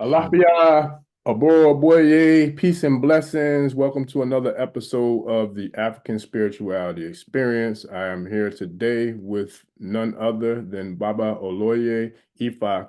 Alafia, Aboro Boye, peace and blessings. Welcome to another episode of the African Spirituality Experience. I am here today with none other than Baba Ifa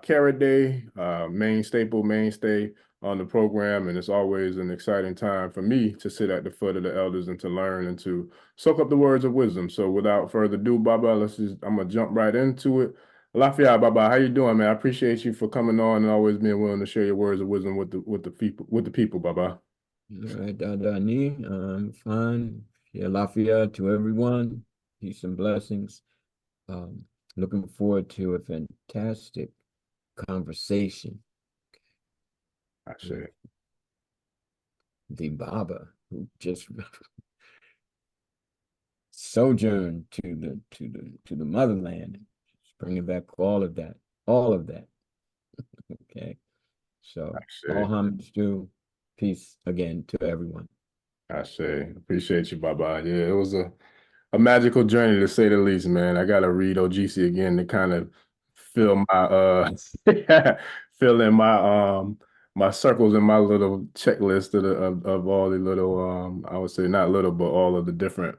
Karade, mainstay on the program. And it's always an exciting time for me to sit at the foot of the elders and to learn and to soak up the words of wisdom. So without further ado, Baba, I'm gonna jump right into it. Lafayette, Baba, how you doing, man? I appreciate you for coming on and always being willing to share your words of wisdom with the people, Baba. All right, Dani, I'm fine. Yeah, Lafayette to everyone. Peace and blessings. Um, Looking forward to a fantastic conversation I with say, the Baba who just sojourned to the motherland, just bringing back all of that, all of that. Okay, I so all say, homage to peace again to everyone. I say, appreciate you, Baba. Yeah, it was a magical journey to say the least, man. I gotta read OGC again to kind of fill my fill in my circles and my little checklist of all the little I would say not little, but all of the different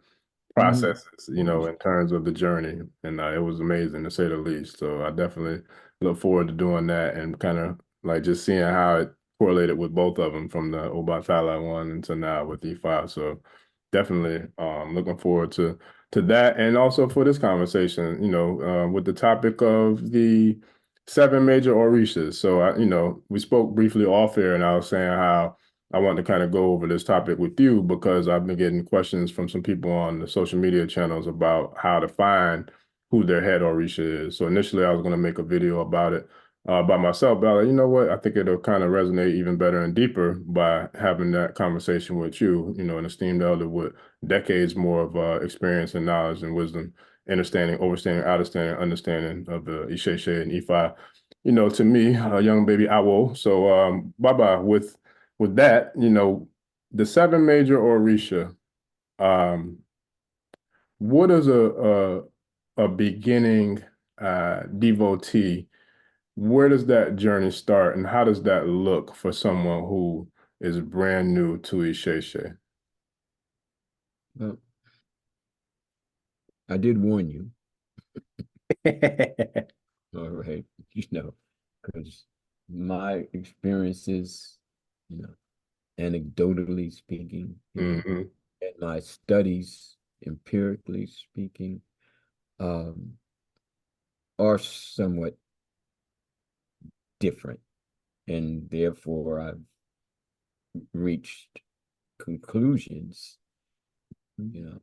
Mhm. processes, in terms of the journey. And it was amazing to say the least. So I definitely look forward to doing that and kind of like just seeing how it correlated with both of them from the Obatala one until now with E5. So definitely looking forward to that. And also for this conversation, with the topic of the seven major Orishas. So we spoke briefly off air and I was saying how I want to kind of go over this topic with you because I've been getting questions from some people on the social media channels about how to find who their head Orisha is. So initially, I was going to make a video about it by myself, but I was like, you know what? I think it'll kind of resonate even better and deeper by having that conversation with you, an esteemed elder with decades more of experience and knowledge and wisdom, understanding, overstanding, understanding, understanding of the Isheshe and Ifa. To me, a young baby owl. So, Baba, with that, the seven major Orisha, um, what is a beginning devotee? Where does that journey start, and how does that look for someone who is brand new to Isheshe? Well, I did warn you. All right, because my experiences, you know, anecdotally speaking, Hmm. and my studies, empirically speaking, um, are somewhat different, and therefore I've reached conclusions, you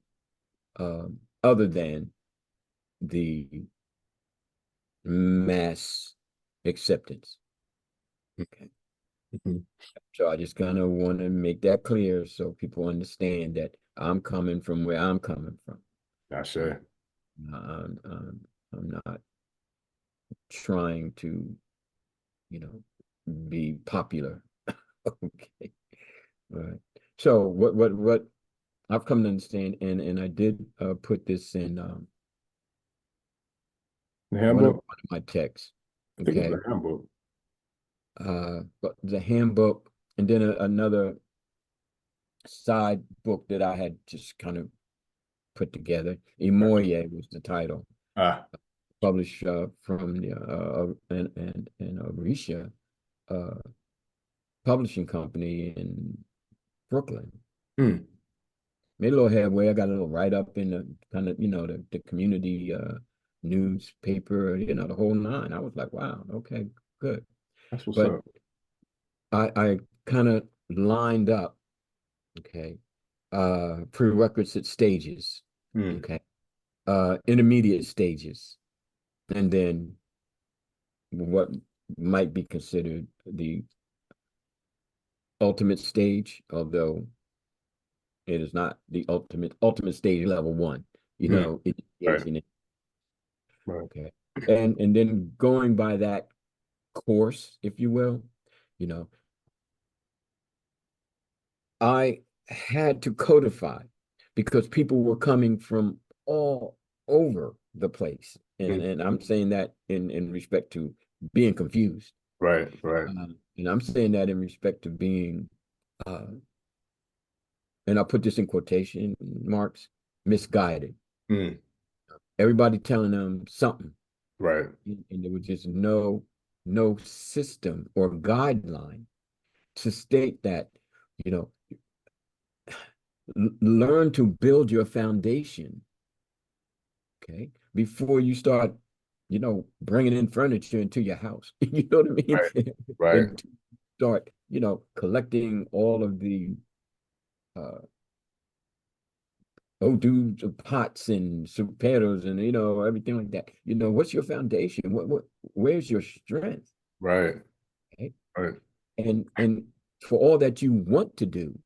other than the mass acceptance. Okay. Hmm. So I just kind of want to make that clear so people understand that I'm coming from where I'm coming from. I Uh, say, I'm not trying to, you know, be popular. Okay. All right. So what I've come to understand, and I did put this in the one handbook. of my texts. I think it was Okay. the handbook. But the handbook, and then another side book that I had just kind of put together. Imoye was the title, Ah, published from the and Orisha uh, publishing company in Brooklyn. hmm, Made a little headway. I got a little write up in the kind of the community newspaper, the whole nine. I was like, wow, okay, good. that's what's But up. I kind of lined up, okay, prerequisite stages, Hmm, okay, intermediate stages, and then what might be considered the ultimate stage, although it is not the ultimate stage level one, hmm, right, initiation. right. Okay. And then going by that course, if you will, you know, I had to codify because people were coming from all over the place. And Hmm, and I'm saying that in respect to being confused. right, right. And I'm saying that in respect to being, and I'll put this in quotation marks, misguided. Mm, Everybody telling them something, right. and there was just no system or guideline to state that, you know, learn to build your foundation, okay, before you start, bringing in furniture into your house. You know what I mean? Right. Right. And start, collecting all of the uh dudes of pots and superos and everything like that. What's your foundation? Where's your strength? Right. Okay. Right. And for all that you want to do,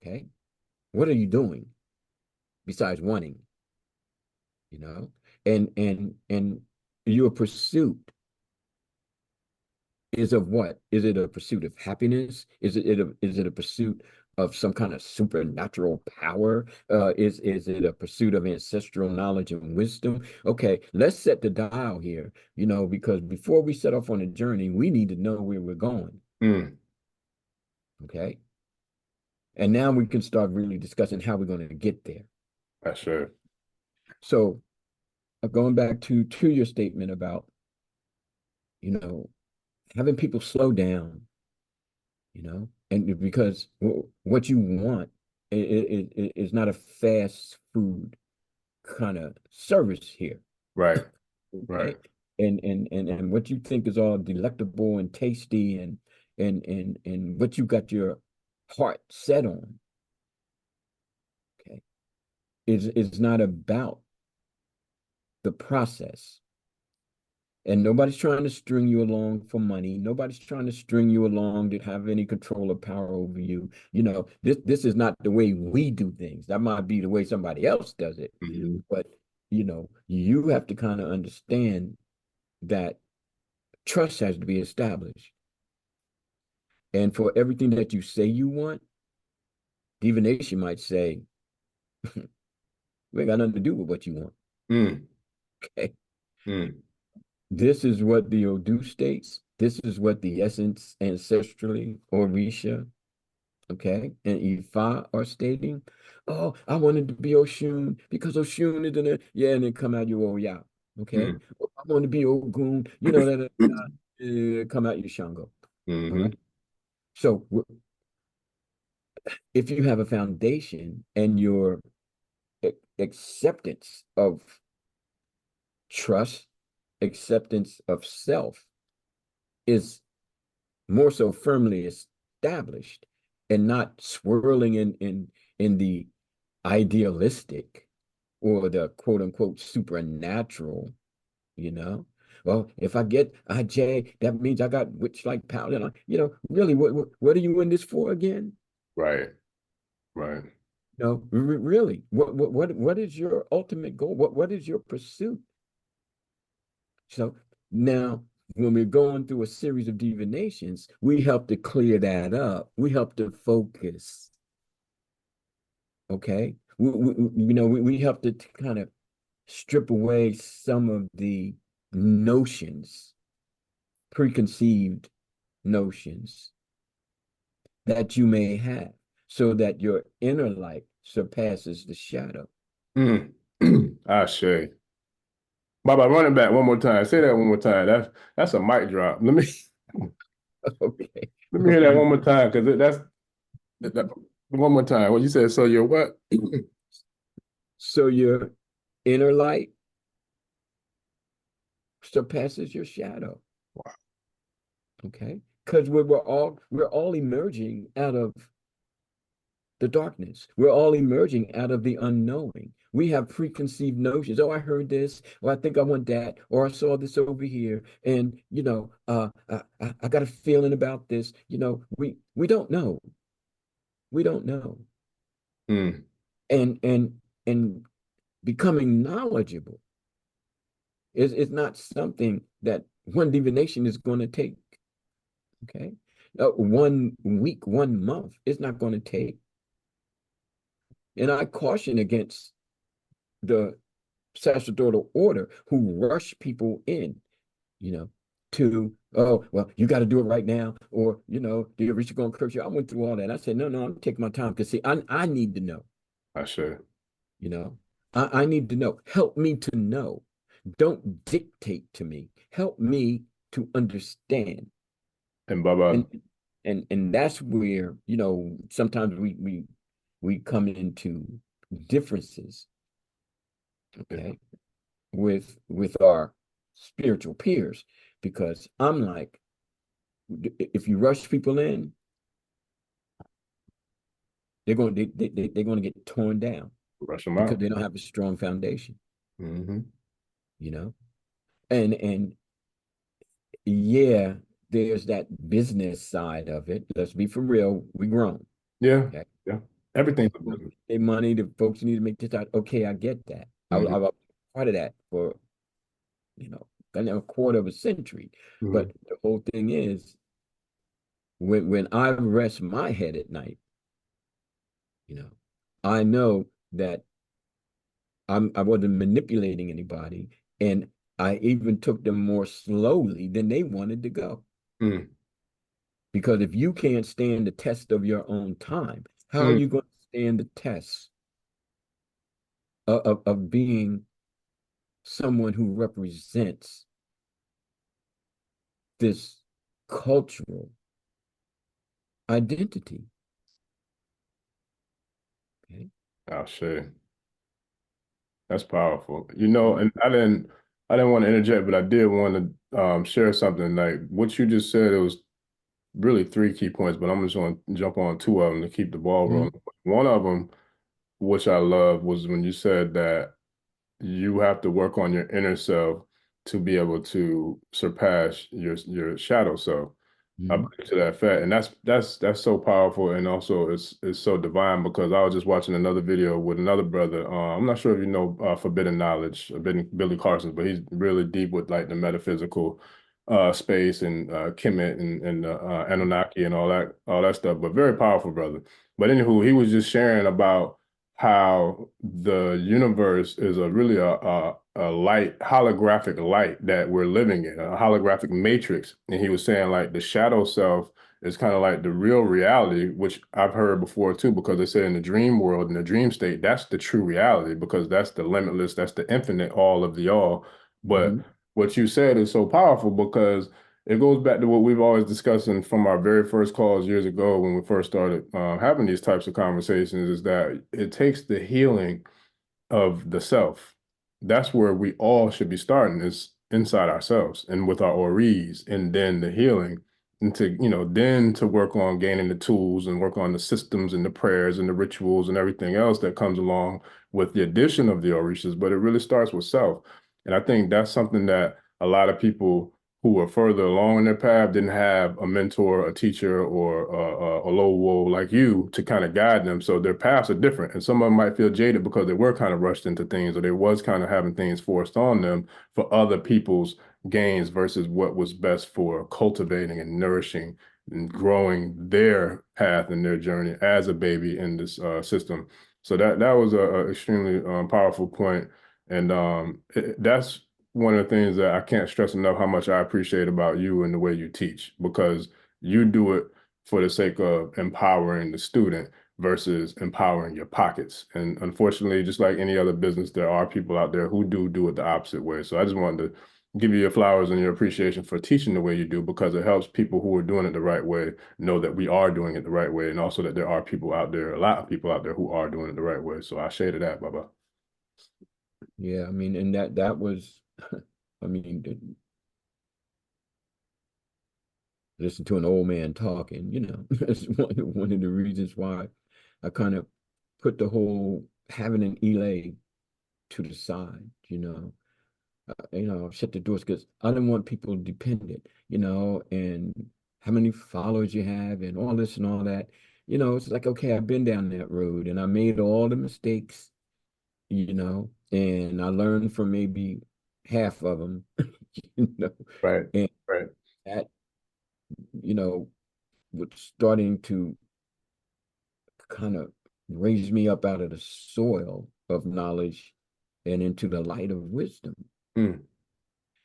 okay, what are you doing besides wanting? You know, and your pursuit is of what? Is it a pursuit of happiness? Is it a pursuit of some kind of supernatural power? Is it a pursuit of ancestral knowledge and wisdom? Okay, let's set the dial here, because before we set off on a journey, we need to know where we're going. Mm, Okay. And now we can start really discussing how we're going to get there. that's sure. So going back to your statement about, you know, having people slow down, and because what you want is not a fast food kind of service here. Right. Right. Okay. And what you think is all delectable and tasty and what you got your heart set on, okay, is not about the process. And nobody's trying to string you along for money. Nobody's trying to string you along to have any control or power over you. This is not the way we do things. That might be the way somebody else does it. Mm-hmm. But, you have to kind of understand that trust has to be established. And for everything that you say you want, divination might say, we ain't got nothing to do with what you want. Mm, Okay. mm, This is what the Odu states. This is what the essence ancestrally, Orisha, okay, and Ifa are stating. Oh, I wanted to be Oshun because Oshun is in it. Yeah, and then come out your Oya. Okay. mm, Oh, I want to be Ogun, that come out your Shango. All mm-hmm. right. So if you have a foundation and your acceptance of trust, acceptance of self is more so firmly established and not swirling in the idealistic or the quote unquote supernatural, you know. Well, if I get IJ, that means I got witch like power. And really, what are you in this for again? Right. Right. No, really, what is your ultimate goal? What is your pursuit? So now, when we're going through a series of divinations, we help to clear that up. We help to focus. Okay, we help to kind of strip away some of the notions, preconceived notions that you may have, so that your inner light surpasses the shadow. Mm. I say. Baba, run it back one more time. Say that one more time. That's a mic drop. Okay. Let me hear that one more time because one more time. What you said? So you're what? So your inner light surpasses your shadow. Okay, because we're all emerging out of the darkness. We're all emerging out of the unknowing. We have preconceived notions. Oh, I heard this, or I think I want that, or I saw this over here, and I got a feeling about this. We don't know. We don't know. Mm, And becoming knowledgeable is not something that one divination is going to take. Okay, 1 week, 1 month, it's not going to take. And I caution against the sacerdotal order who rush people in, you know. to, oh, well, you got to do it right now, or the Orisha gonna curse you. I went through all that. I said, no, no, I'm taking my time because see, I need to know, I should. you know. I need to know. Help me to know. Don't dictate to me. Help me to understand. And Baba, And and that's where, sometimes we come into differences, yeah, okay, with our spiritual peers, because I'm like, if you rush people in, they're going to get torn down rush them because out. they don't have a strong foundation, Hmm. you know. And yeah, there's that business side of it. Let's be for real. We grown. Yeah, Okay. yeah. Everything's a Folks business. need their money. The folks need to make this out. Okay, I get that. I Hmm. was part of that for, a quarter of a century. Hmm. But the whole thing is, when I rest my head at night, you know, I know that I wasn't manipulating anybody, and I even took them more slowly than they wanted to go. Mm. Because if you can't stand the test of your own time, how are Mm. you going to stand the test of being someone who represents this cultural identity? Okay. I'll share. That's powerful. You know, Mhm. and I didn't want to interject, but I did want to share something. Like what you just said, it was really three key points, but I'm just going to jump on two of them to keep the ball rolling. Mhm. One of them, which I love, was when you said that you have to work on your inner self to be able to surpass your shadow self. I Mhm. believe to that fact, and that's so powerful, and also it's so divine because I was just watching another video with another brother. I'm not sure if you know Forbidden Knowledge, Billy Carson, but he's really deep with like the metaphysical space and Kemet and Anunnaki and all that stuff. But very powerful brother. But anywho, he was just sharing about how the universe is a really a light, holographic light that we're living in, a holographic matrix. And he was saying like the shadow self is kind of like the real reality, which I've heard before too, because they say in the dream world, in the dream state, that's the true reality because that's the limitless, that's the infinite, all of the all. But Mhm. what you said is so powerful because it goes back to what we've always discussing from our very first calls years ago when we first started having these types of conversations is that it takes the healing of the self. That's where we all should be starting is inside ourselves and with our oris and then the healing and to, then to work on gaining the tools and work on the systems and the prayers and the rituals and everything else that comes along with the addition of the orishas. But it really starts with self. And I think that's something that a lot of people who were further along in their path didn't have a mentor, a teacher, or a low wool like you to kind of guide them. So their paths are different. And some of them might feel jaded because they were kind of rushed into things or they was kind of having things forced on them for other people's gains versus what was best for cultivating and nourishing and growing their path and their journey as a baby in this system. So that was a extremely powerful point. And that's one of the things that I can't stress enough how much I appreciate about you and the way you teach because you do it for the sake of empowering the student versus empowering your pockets. And unfortunately, just like any other business, there are people out there who do it the opposite way. So I just wanted to give you your flowers and your appreciation for teaching the way you do because it helps people who are doing it the right way know that we are doing it the right way and also that there are people out there, a lot of people out there who are doing it the right way. So I shaded that, Baba. Yeah, I mean, and that was, I mean, listen to an old man talking, that's one of the reasons why I kind of put the whole having an Elay to the side, shut the doors because I didn't want people dependent, and how many followers you have and all this and all that. It's like, okay, I've been down that road and I made all the mistakes, and I learned from maybe half of them, you know, Right, and right. that, you know, was starting to kind of raise me up out of the soil of knowledge and into the light of wisdom. Mm,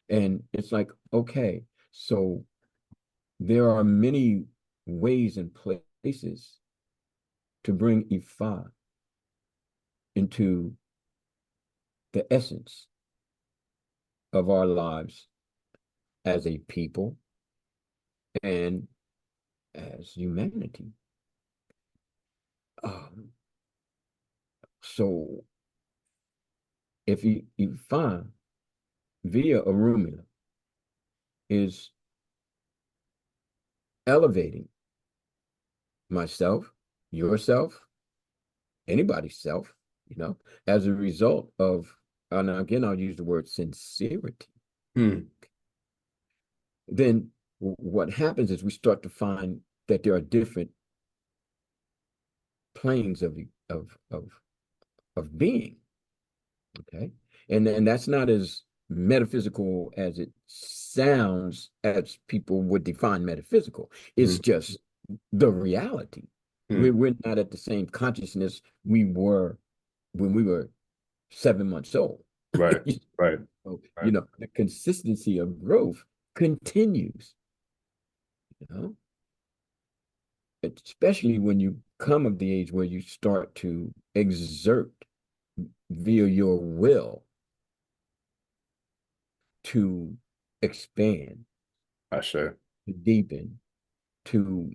And it's like, okay, So there are many ways and places to bring Ifa into the essence of our lives as a people and as humanity. Um, so if Ifa via Orumila is elevating myself, yourself, anybody's self, as a result of, and again, I'll use the word sincerity. Then what happens is we start to find that there are different planes of being. Okay. And that's not as metaphysical as it sounds, as people would define metaphysical. It's just the reality. We're not at the same consciousness we were when we were 7 months old. Right. Right. So, Right. the consistency of growth continues, especially when you come of the age where you start to exert via your will to expand, I share. to deepen, to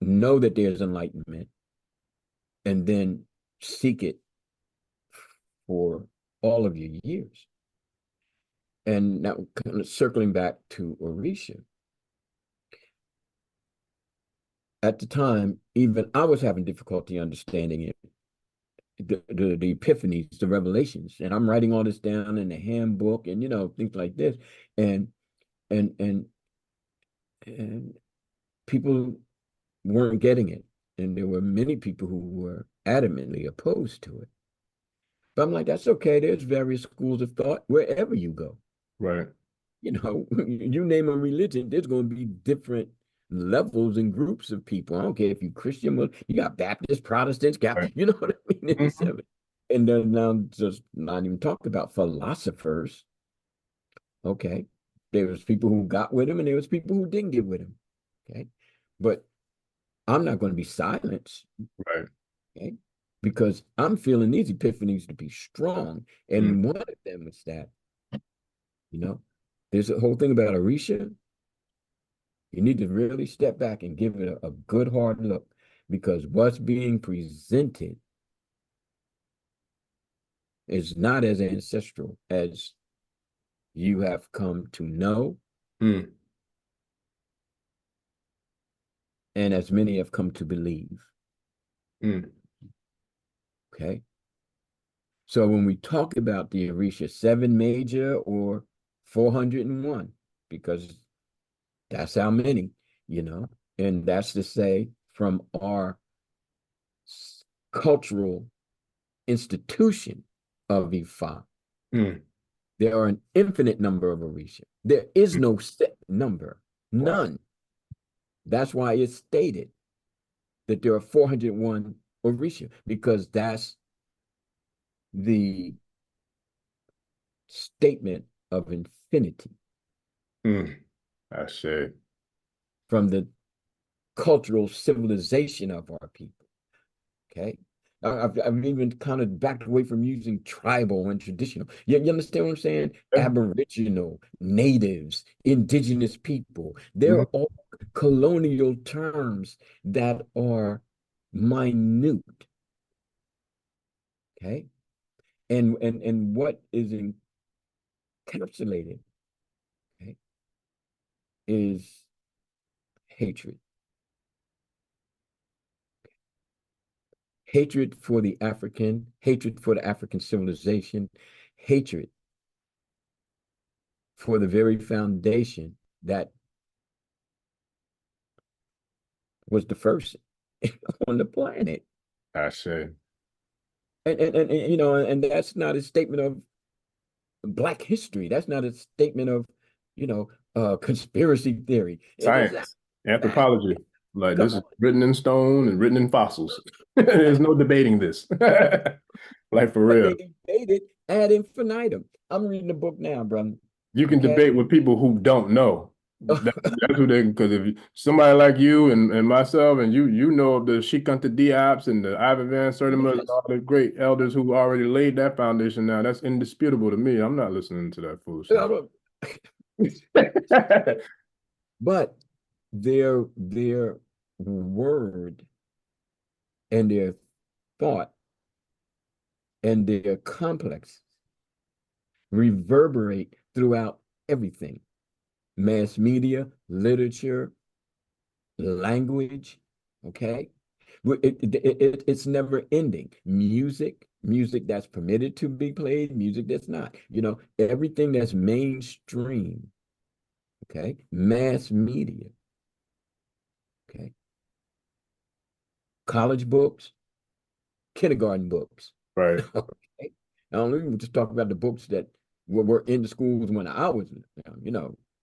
know that there's enlightenment, and then seek it for all of your years. And now, kind of circling back to Orisha, at the time, even I was having difficulty understanding it, the epiphanies, the revelations, and I'm writing all this down in the handbook, and things like this, and and and and people weren't getting it, and there were many people who were adamantly opposed to it. But I'm like, that's okay. There's various schools of thought wherever you go. Right. You name a religion, there's going to be different levels and groups of people. I don't care if you're Christian, you got Baptists, Protestants, Right. you know what I mean? And then now, just not even talk about philosophers. Okay. There was people who got with him and there was people who didn't get with him. Okay. But I'm not going to be silenced. Right. Okay. Because I'm feeling these epiphanies to be strong. And one of them is that, there's a whole thing about Orisha. You need to really step back and give it a good hard look, because what's being presented is not as ancestral as you have come to know, and as many have come to believe. Okay. So when we talk about the Orisha 7 major or 401, because that's how many, and that's to say from our cultural institution of Ifa, there are an infinite number of Orisha. There is no set number, none. Wow. That's why it's stated that there are 401 Orisha, because that's the statement of infinity. I see. From the cultural civilization of our people. Okay. I've even kind of backed away from using tribal and traditional. You understand what I'm saying? Yeah. Aboriginal, natives, indigenous people. They're all colonial terms that are minute. Okay. And what is encapsulated, okay, is hatred. Hatred for the African, hatred for the African civilization, hatred for the very foundation that was the first on the planet. I see. And that's not a statement of Black history. That's not a statement of, conspiracy theory. Science, anthropology. Like, Come this is on. written in stone and written in fossils. There's no debating this. Like, for But real. they debate it ad infinitum. I'm reading the book now, brother. You can Okay. debate with people who don't know. That's who they, because if somebody like you and myself and you know of the Shikanta Diops and the Ivan Van Sertimas and Yes. all the great elders who already laid that foundation now, that's indisputable to me. I'm not listening to that foolishness. But their word and their thought and their complex reverberate throughout everything: mass media, literature, language. Okay, it's never ending. Music that's permitted to be played, music that's not. Everything that's mainstream. Okay, mass media. Okay, college books, kindergarten books. Right, Okay, I don't even just talk about the books that were in the schools when I was,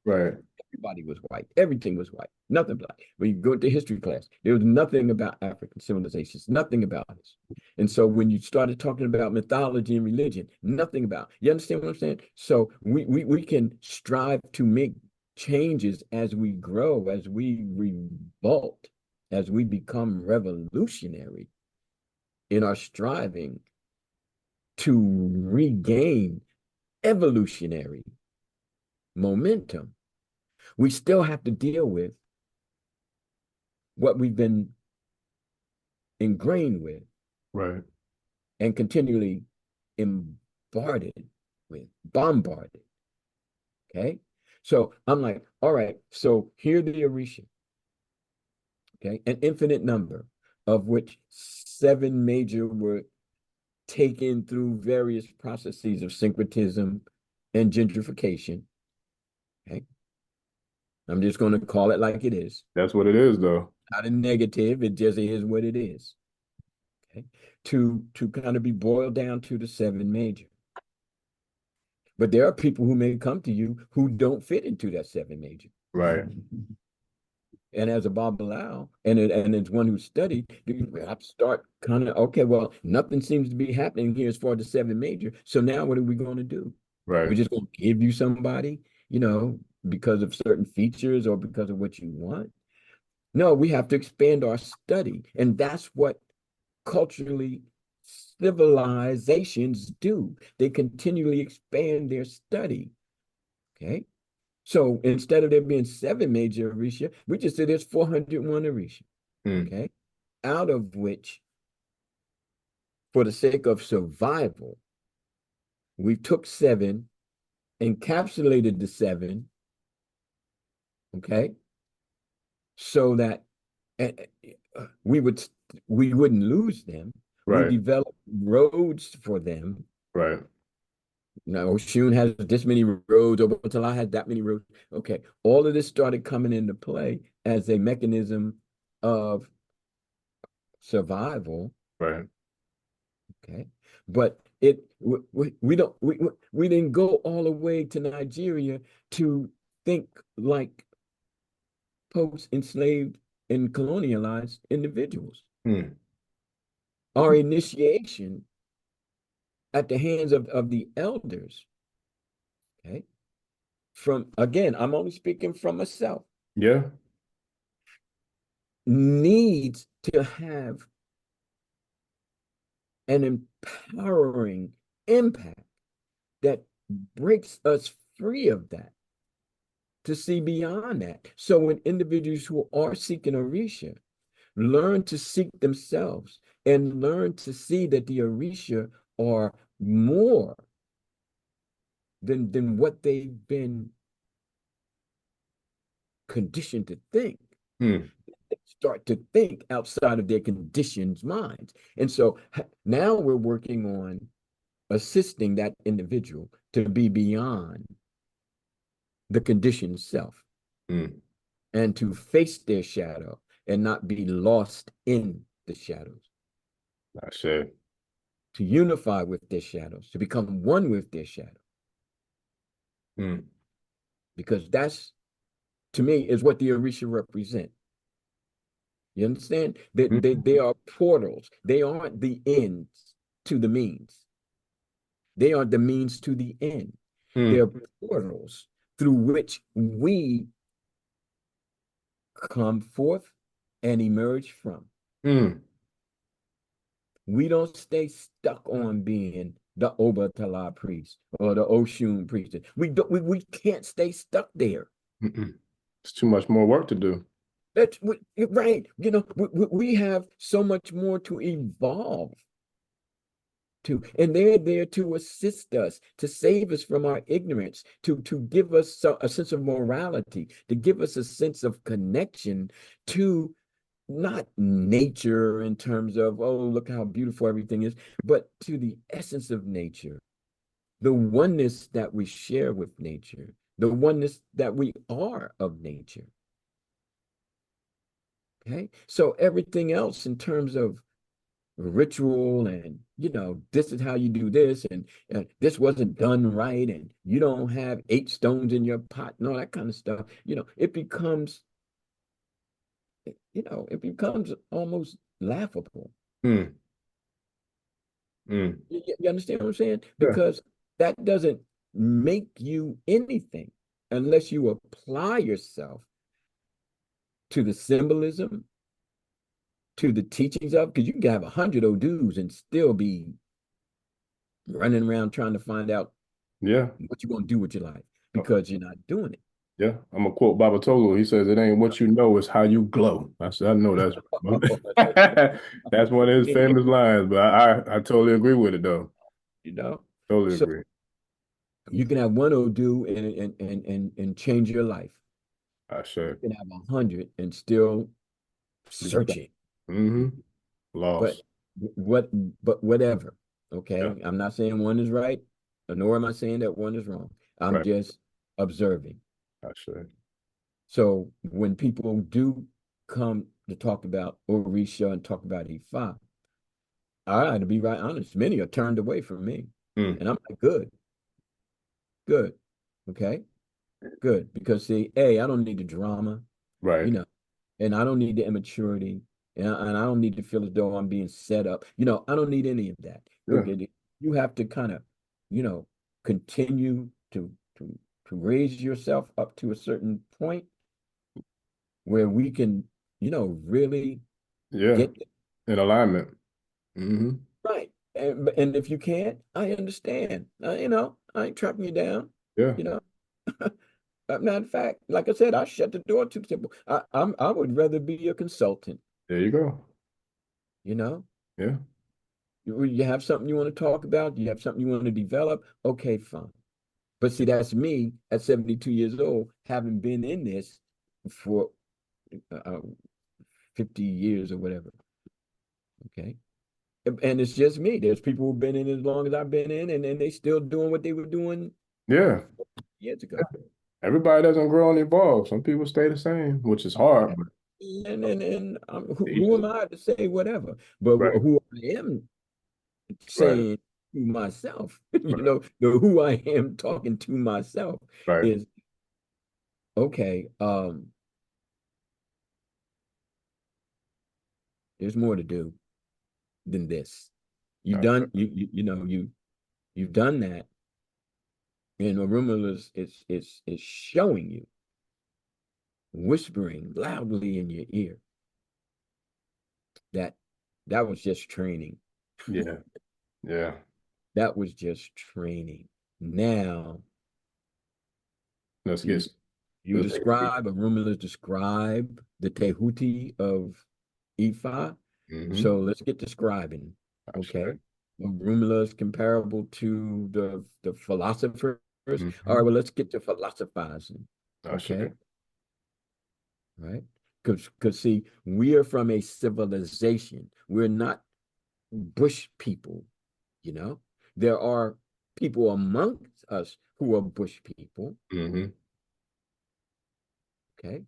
right, everybody was white. Everything was white. Nothing black. When you go to history class, there was nothing about African civilizations, nothing about this. And so when you started talking about mythology and religion, nothing about. You understand what I'm saying? So we can strive to make changes as we grow, as we revolt, as we become revolutionary in our striving to regain evolutionary momentum. We still have to deal with what we've been ingrained with right. and continually bombarded. Okay. So I'm like, all right, so here the Orisha, okay, an infinite number of which 7 major were taken through various processes of syncretism and gentrification. Okay. I'm just going to call it like it is. That's what it is, though. Not a negative, it just is what it is. Okay. To kind of be boiled down to the 7 major. But there are people who may come to you who don't fit into that 7 major. Right, And as a Babalao, and it's one who studied, you have to start kind of, okay, well, nothing seems to be happening here as far as the 7 major. So now what are we going to do? We're right, just going to give you somebody, because of certain features or because of what you want. No, we have to expand our study. And that's what culturally civilizations do. They continually expand their study. Okay. So instead of there being 7 major Orisha, we just say there's 401 Orisha. hmm, Okay. Out of which, for the sake of survival, we took 7, encapsulated the 7, okay, so that uh, we would we wouldn't lose them. We right, developed roads for them. right, Now, Oshun has this many roads, Obatala has that many roads. Okay, all of this started coming into play as a mechanism of survival. right. Okay, but we don't we didn't go all the way to Nigeria to think like post-enslaved and colonialized individuals. Hmm. Our initiation at the hands of the elders, okay, from, again, I'm only speaking from myself, Yeah, needs to have an empowering impact that breaks us free of that, to see beyond that. So when individuals who are seeking Orisha learn to seek themselves and learn to see that the Orisha are more than what they've been conditioned to think, hmm, start to think outside of their conditioned minds. And so now we're working on assisting that individual to be beyond the conditioned self hmm. and to face their shadow and not be lost in the shadows, I say, to unify with their shadows, to become one with their shadow. hmm, Because that's, to me, is what the Orisha represent. You understand? hmm, They are portals. They aren't the ends to the means. They are the means to the end. hmm. They're portals through which we come forth and emerge from. Mm. We don't stay stuck on being the Obatala priest or the Oshun priest. We can't stay stuck there. Mm-mm. It's too much more work to do. Right. We have so much more to evolve to, and they're there to assist us, to save us from our ignorance, to give us a sense of morality, to give us a sense of connection to not nature in terms of, oh, look how beautiful everything is, but to the essence of nature, the oneness that we share with nature, the oneness that we are of nature. Okay. So everything else in terms of ritual and, this is how you do this, and this wasn't done right, and you don't have 8 stones in your pot and all that kind of stuff, it becomes almost laughable. Mm. Mm. You understand what I'm saying? Yeah. Because that doesn't make you anything unless you apply yourself to the symbolism, to the teachings of, because you can have 100 Odus and still be running around trying to find out Yeah. what you're going to do with your life Oh, because you're not doing it. yeah. I'm gonna quote Baba Tolu. He says, "It ain't what you know, it's how you glow." I know that's that's one of his famous lines, but I totally agree with it though. you know, Totally so agree. you can have one Odu and change your life. I You sure. can have 100 and still searching. Mm-hmm. But Lost. what but whatever. Yeah. Okay. I'm not saying one is right, nor am I saying that one is wrong. I'm Right. just observing. I sure. So when people do come to talk about Orisha and talk about Ifa, I got to be right honest. Many are turned away from me. Mm. And I'm like, good, good. Okay, good. Because see, I don't need the drama, you Right. know, and I don't need the immaturity, and I don't need to feel as though I'm being set up. I don't need any of that. Yeah. You have to kind of, you know, continue to raise yourself up to a certain point where we can, really Yeah. get In alignment. Mm-hmm. right. And if you can't, I understand. I ain't trapping you down. Yeah. You know, matter of fact, like I said, I shut the door to people. I would rather be a consultant. There you go. You know, Yeah. you have something you want to talk about. You have something you want to develop. Okay, fine. But see, that's me at 72 years old, having been in this for uh, 50 years or whatever. Okay. And it's just me. There's people who've been in as long as I've been in, and they still doing what they were doing Yeah. years ago. Everybody doesn't grow and evolve. Some people stay the same, which is hard, but And who each am I to say whatever? But right, who I am right, saying to myself, right, who I am talking to myself right. is okay. There's more to do than this. You've That's right. done you've done that, and Arumala is showing you, whispering loudly in your ear that that was just training. Yeah, yeah. That was just training. Now Let's you get you let's take it. describe, Arumala describe the Tehuti of Ifa. Mm-hmm. So let's get describing. That's Okay. right. Arumala is comparable to the philosophers. All right, Mm-hmm. well, let's get to philosophizing. That's Okay. right. Right. Because see, we are from a civilization. We're not bush people, you know. There are people amongst us who are bush people. Mm-hmm. Okay.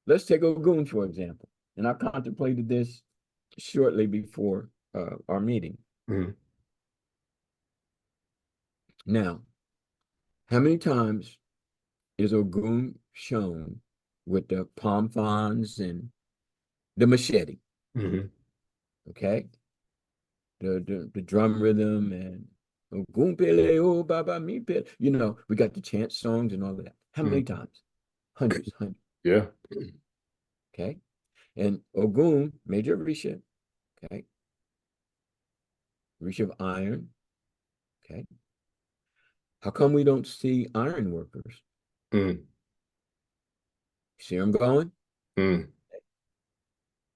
Let's take Ogun, for example. And I contemplated this shortly before our meeting. Mm-hmm. Now, how many times is Ogun shown with the palm fronds and the machete? Mm-hmm. Okay. The drum rhythm and Ogun pele, oh, baba mi pele. We got the chant songs and all of that. How many Mm-hmm. times? Hundreds, hundreds. Yeah. Okay. And Ogun, major Orisha, okay. Orisha of iron, okay. How come we don't see iron workers? Mm, See where I'm going? mm,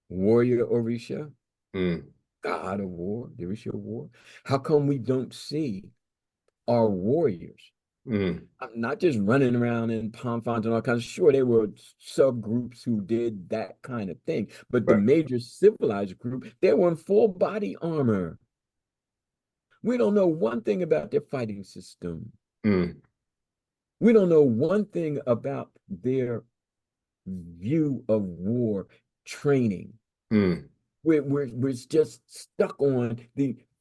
Warrior Orisha, mm, god of war, the Orisha of war. How come we don't see our warriors? mm. Not just running around in palm fronds and all kinds of, sure, there were subgroups who did that kind of thing, but the Right. major civilized group, they were in full body armor. We don't know one thing about their fighting system. Mm, We don't know one thing about their view of war training. mm, We're just stuck on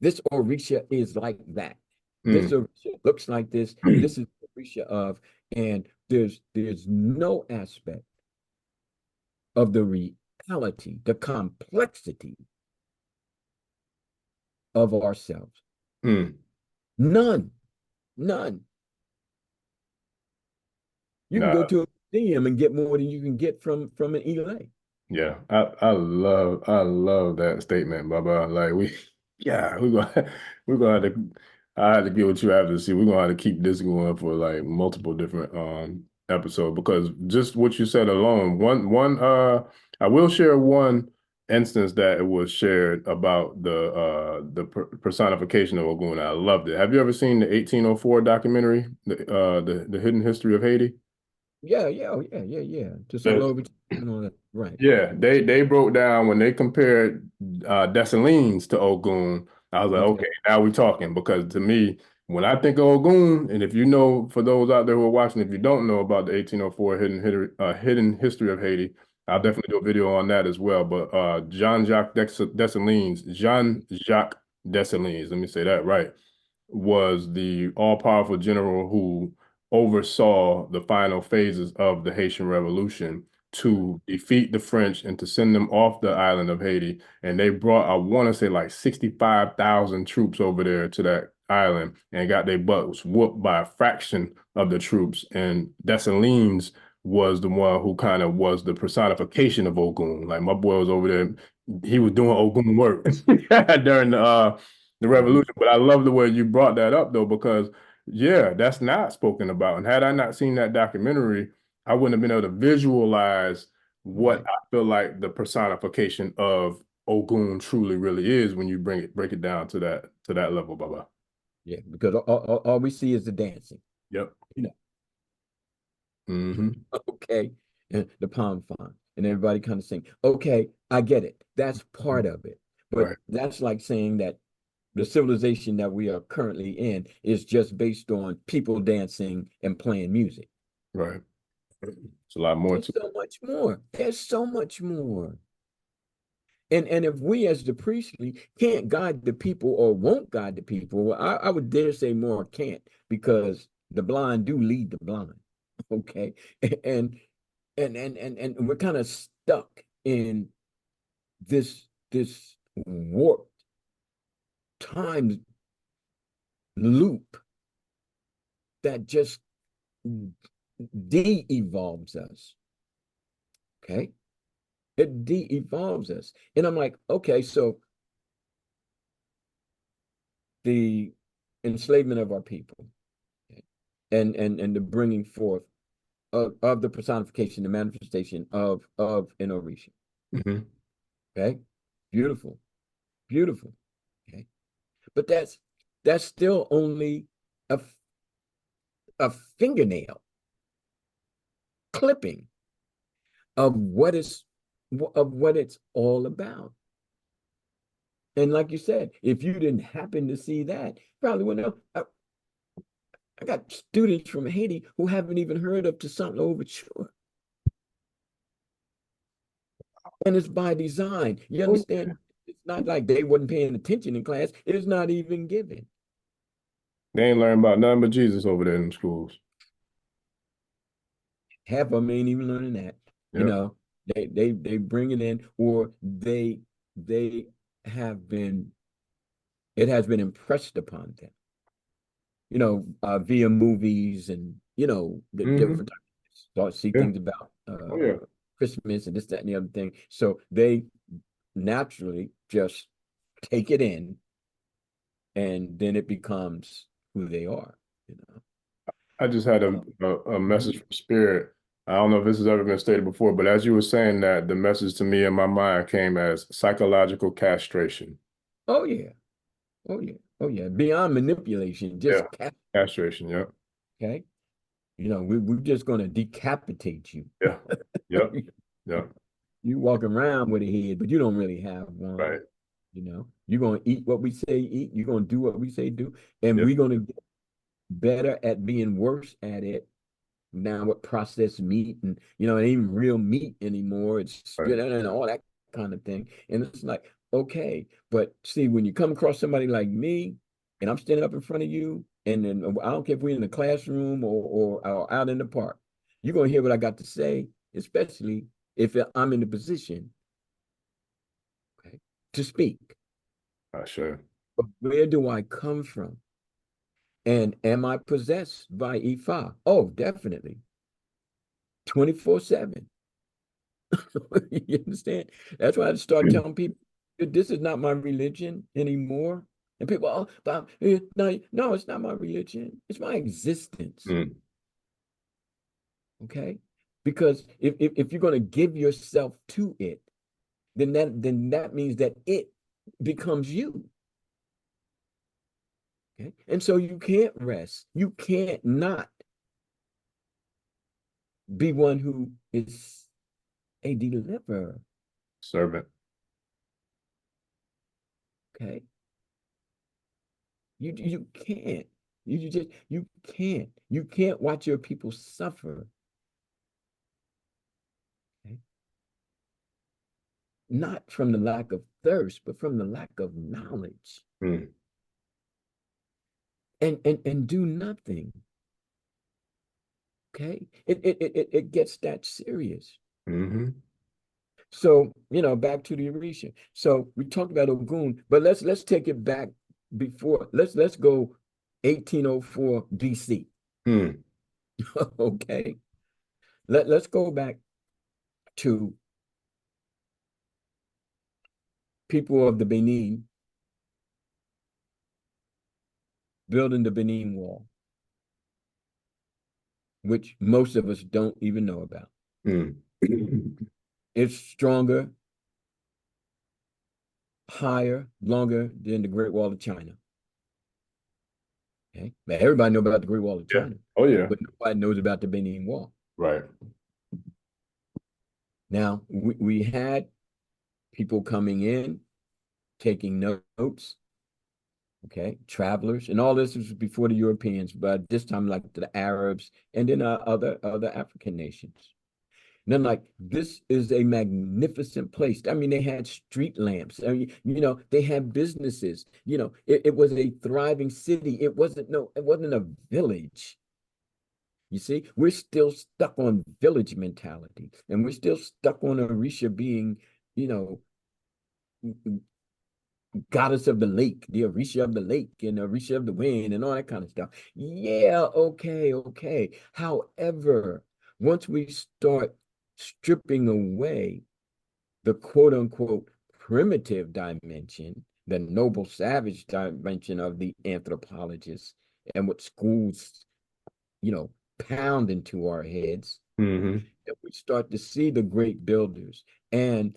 this Orisha is like that. This mm, Orisha looks like this. This is Orisha of, and there's no aspect of the reality, the complexity of ourselves. mm. None, none. You can go Nah, to a museum and get more than you can get from an ELA. yeah, I love that statement, Baba. Like yeah, we're gonna have to. I had to get with you after to see. We're gonna have to keep this going for like multiple different episodes because just what you said alone, I will share one instance that it was shared about the personification of Ogun. I loved it. Have you ever seen the 1804 documentary, the Hidden History of Haiti? Yeah, yeah, oh, yeah, yeah, yeah. To St. Louis and all that. Right. Yeah, they broke down when they compared Dessalines to Ogun. I was like, Okay. okay, now we're talking because to me, when I think of Ogun, and if you know, for those out there who are watching, if you don't know about the 1804 hidden history of Haiti, I'll definitely do a video on that as well. But Jean-Jacques Dessalines, let me say that right, was the all-powerful general who oversaw the final phases of the Haitian Revolution to defeat the French and to send them off the island of Haiti. And they brought, I want to say, like 65,000 troops over there to that island and got their butts whooped by a fraction of the troops. And Dessalines was the one who kind of was the personification of Ogun. Like my boy was over there, he was doing Ogun work during the Mhm. revolution. But I love the way you brought that up though, because yeah, that's not spoken about. And had I not seen that documentary, I wouldn't have been able to visualize what Right. I feel like the personification of Ogun truly really is when you break it down to that level, Baba. Yeah, because all we see is the dancing, Yep. you know. Hmm. Okay. And the palm font. And everybody kind of saying, okay, I get it. That's part of it. But Right. that's like saying that the civilization that we are currently in is just based on people dancing and playing music. Right. It's a lot more There's to so much more. There's so much more. And if we as the priestly can't guide the people or won't guide the people, I would dare say more can't because the blind do lead the blind. Okay. And and we're kind of stuck in this warped time loop that just de-evolves us. Okay. It de-evolves us. And I'm like, okay, so the enslavement of our people, okay, and the bringing forth of the personification, the manifestation of an Orisha. hmm Okay. Beautiful. Beautiful. Okay. But that's still only a a fingernail clipping of what it's all about. And like you said, if you didn't happen to see that, probably wouldn't know. I got students from Haiti who haven't even heard of Toussaint Louverture. And it's by design. You Oh, understand? It's not like they wasn't paying attention in class. It's not even given. they ain't learning about nothing but Jesus over there in them schools. Half of them ain't even learning that. You Yep. know, they bring it in, or they have been it has been impressed upon them, via movies and the Hmm. different start see Yeah. things about Oh yeah. Christmas and this, that, and the other thing. So they naturally just take it in, and then it becomes who they are, you know. I just had a message from Spirit. I don't know if this has ever been stated before, but as you were saying that, the message to me in my mind came as psychological castration. Oh yeah, oh yeah, oh yeah. Beyond manipulation, Yeah, just castration. Yeah, okay. You know, we're just gonna decapitate you. yeah, yeah, yeah. You walk around with a head, but you don't really have one. Right. You know, you're gonna eat what we say eat. You're gonna do what we say do, and Yeah, we're gonna get better at being worse at it now with processed meat, and it ain't even real meat anymore. It's right. and all that kind of thing. And it's like, okay, but see, when you come across somebody like me, and I'm standing up in front of you, and then I don't care if we're in the classroom or out in the park, you're gonna hear what I got to say, especially if I'm in the position, okay, to speak. Sure. But where do I come from? And am I possessed by Ifa? Oh, definitely. 24/7. You understand? That's why I start telling people this is not my religion anymore. And people, oh, but no, no, it's not my religion. It's my existence. Mm, Okay. Because if you're going to give yourself to it, then that means that it becomes you. Okay. And so you can't rest. You can't not be one who is a deliverer. servant. Okay. You can't. You can't watch your people suffer. Okay? Not from the lack of thirst, but from the lack of knowledge. Mm, And do nothing. Okay. It gets that serious. hmm So, back to the Orisha. So we talked about Ogun, but let's take it back before. Let's go 1804 BC. mm, Okay. Let's go back to people of the Benin building the Benin Wall, which most of us don't even know about. mm. It's stronger, higher, longer than the Great Wall of China. Okay, but everybody knows about the Great Wall of Yeah. China, Oh, yeah. but nobody knows about the Benin Wall. Right. Now we had people coming in, taking notes. Okay, travelers, and all this was before the Europeans, but this time like the Arabs and then other African nations. And I'm like, this is a magnificent place. I mean, they had street lamps. I mean, they had businesses. It was a thriving city. It wasn't a village. You see, we're still stuck on village mentality, and we're still stuck on Orisha being, you know, goddess of the lake, the Orisha of the lake, and the Orisha of the wind, and all that kind of stuff. Yeah, okay, okay. However, once we start stripping away the quote unquote primitive dimension, the noble savage dimension of the anthropologists, and what schools, pound into our heads, hmm and we start to see the great builders. And,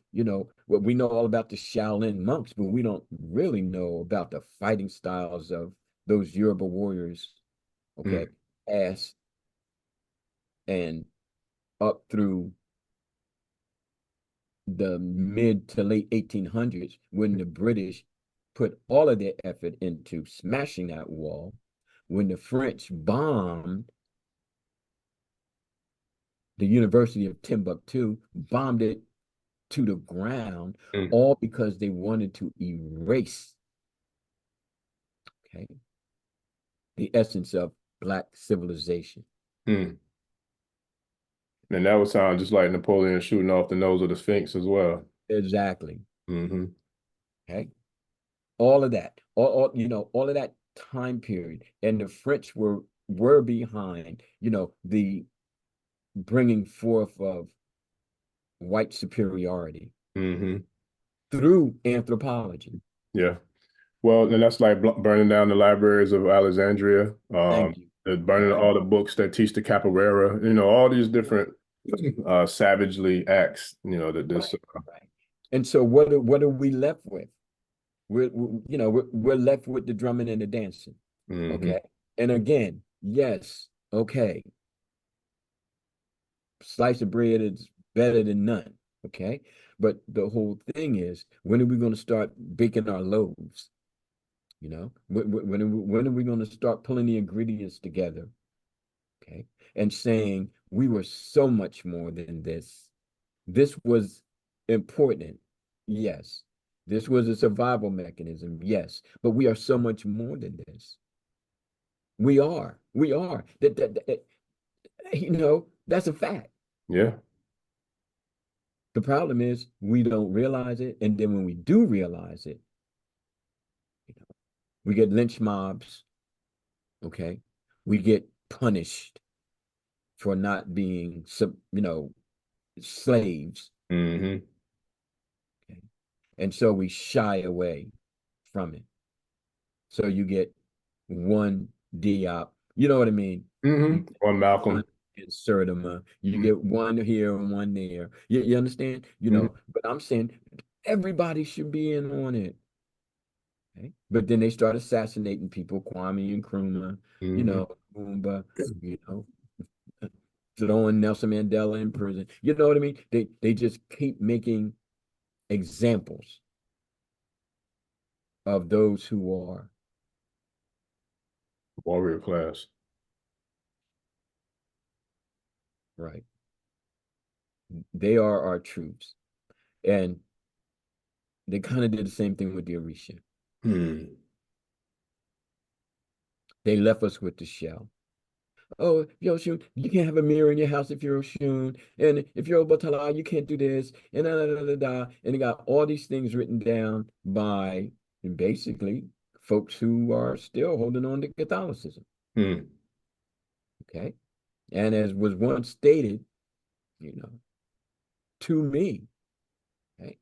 what we know all about the Shaolin monks, but we don't really know about the fighting styles of those Yoruba warriors, okay, mm past and up through the mid to late 1800s when the British put all of their effort into smashing that wall, when the French bombed the University of Timbuktu, bombed it to the ground, mm all because they wanted to erase, okay, the essence of Black civilization. mm. And that would sound just like Napoleon shooting off the nose of the Sphinx as well. Exactly. Hmm Okay. All of that, all of that time period. And the French were behind, the bringing forth of white superiority Hmm. through anthropology. Yeah. Well, and that's like burning down the libraries of Alexandria, Thank you. burning Okay. all the books that teach the capoeira, all these different savagely acts, that this. Right. Right. And so what are we left with? We're left with the drumming and the dancing. Hmm. Okay. And again, yes, okay, slice of bread is better than none. Okay. But the whole thing is, when are we going to start baking our loaves? When are we going to start pulling the ingredients together? Okay. And saying we were so much more than this. This was important. Yes. This was a survival mechanism. Yes. But we are so much more than this. We are. We are. That's a fact. Yeah. The problem is we don't realize it. And then when we do realize it, we get lynch mobs. Okay. We get punished for not being slaves. Hmm. Okay. And so we shy away from it. So you get one Diop, you know what I mean? You get Or one Malcolm. in Sertima, you get one here and one there. You understand? Mm-hmm. But I'm saying everybody should be in on it. Okay? But then they start assassinating people, Kwame and Nkrumah, Hmm. Mumba, you know, throwing Nelson Mandela in prison. You know what I mean? They just keep making examples of those who are Warrior class. right. They are our troops. And they kind of did the same thing with the Orisha. Hmm. They left us with the shell. Oh, yo, Oshun, you can't have a mirror in your house if you're Oshun. And if you're Obatala, you can't do this. And da, da, da, da, da. And they got all these things written down by basically folks who are still holding on to Catholicism. Hmm. Okay. And as was once stated, you know, to me, okay,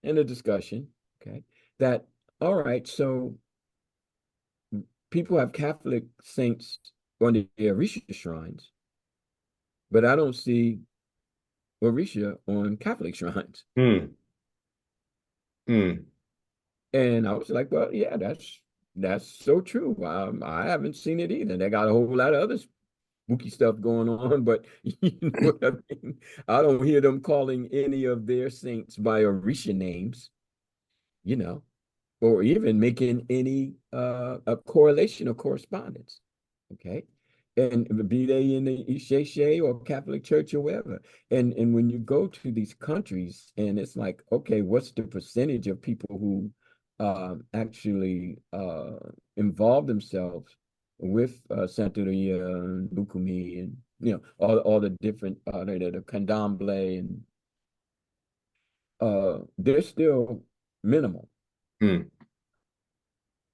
in a discussion, okay, that, all right, so people have Catholic saints on the Orisha shrines, but I don't see Orisha on Catholic shrines. Hmm. Hmm. And I was like, well, yeah, that's so true. I haven't seen it either. They got a whole lot of other spooky stuff going on, but you know what I mean? I don't hear them calling any of their saints by Orisha names, you know, or even making any a correlation or correspondence. Okay. And be they in the Isheshe or Catholic Church or wherever. And when you go to these countries and it's like, okay, what's the percentage of people who actually involve themselves with Santeria and Lukumi and all the different the Candomblé and they're still minimal. Hmm.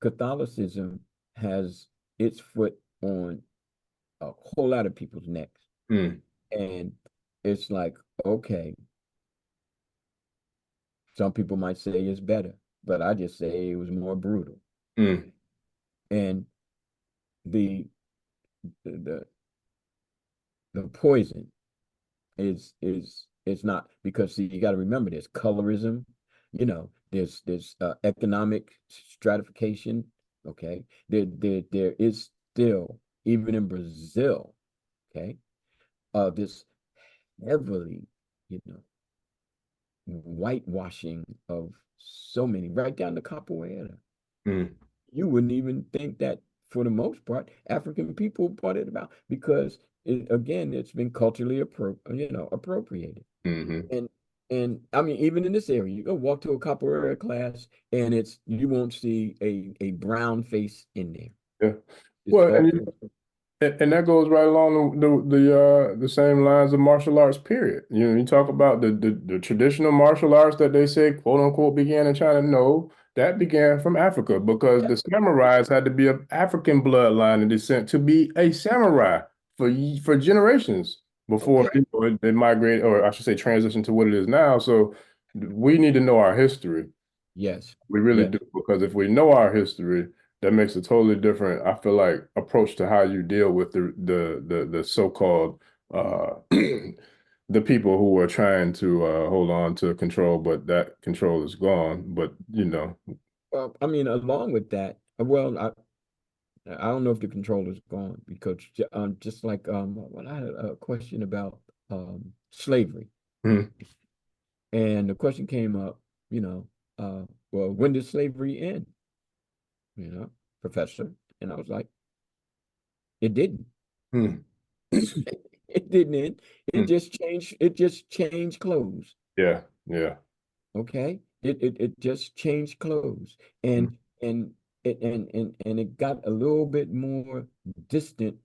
Catholicism has its foot on a whole lot of people's necks. Hmm. And it's like, okay, some people might say it's better, but I just say it was more brutal. Hmm. And the the the poison is it's not because see you got to remember there's colorism, there's economic stratification, okay? There is still even in Brazil, okay, this heavily, you know, whitewashing of so many, right down to capoeira. Hmm. You wouldn't even think that for the most part, African people brought it about because again, it's been culturally appropriated. Hmm. And and I mean, even in this area, you go walk to a capoeira class and you won't see a brown face in there. Yeah. It's Well, all and that goes right along the same lines of martial arts, period. You talk about the traditional martial arts that they say, quote unquote, began in China. No, that began from Africa because yeah, the samurais had to be of African bloodline and descent to be a samurai for generations. before Okay. it migrated, or I should say, transitioned to what it is now. So we need to know our history. Yes. We really Yes. do, because if we know our history, that makes a totally different, I feel like, approach to how you deal with the so-called the people who are trying to hold on to control, but that control is gone. But Well, I mean, along with that, well, I don't know if the controller's gone because just like when I had a question about slavery, mhm, and the question came up, you know, well, when did slavery end? You know, professor, and I was like, it didn't. mhm, It didn't end. It mhm. just changed. It just changed clothes. Yeah, yeah, Okay. It just changed clothes, mhm, and and it got a little bit more distant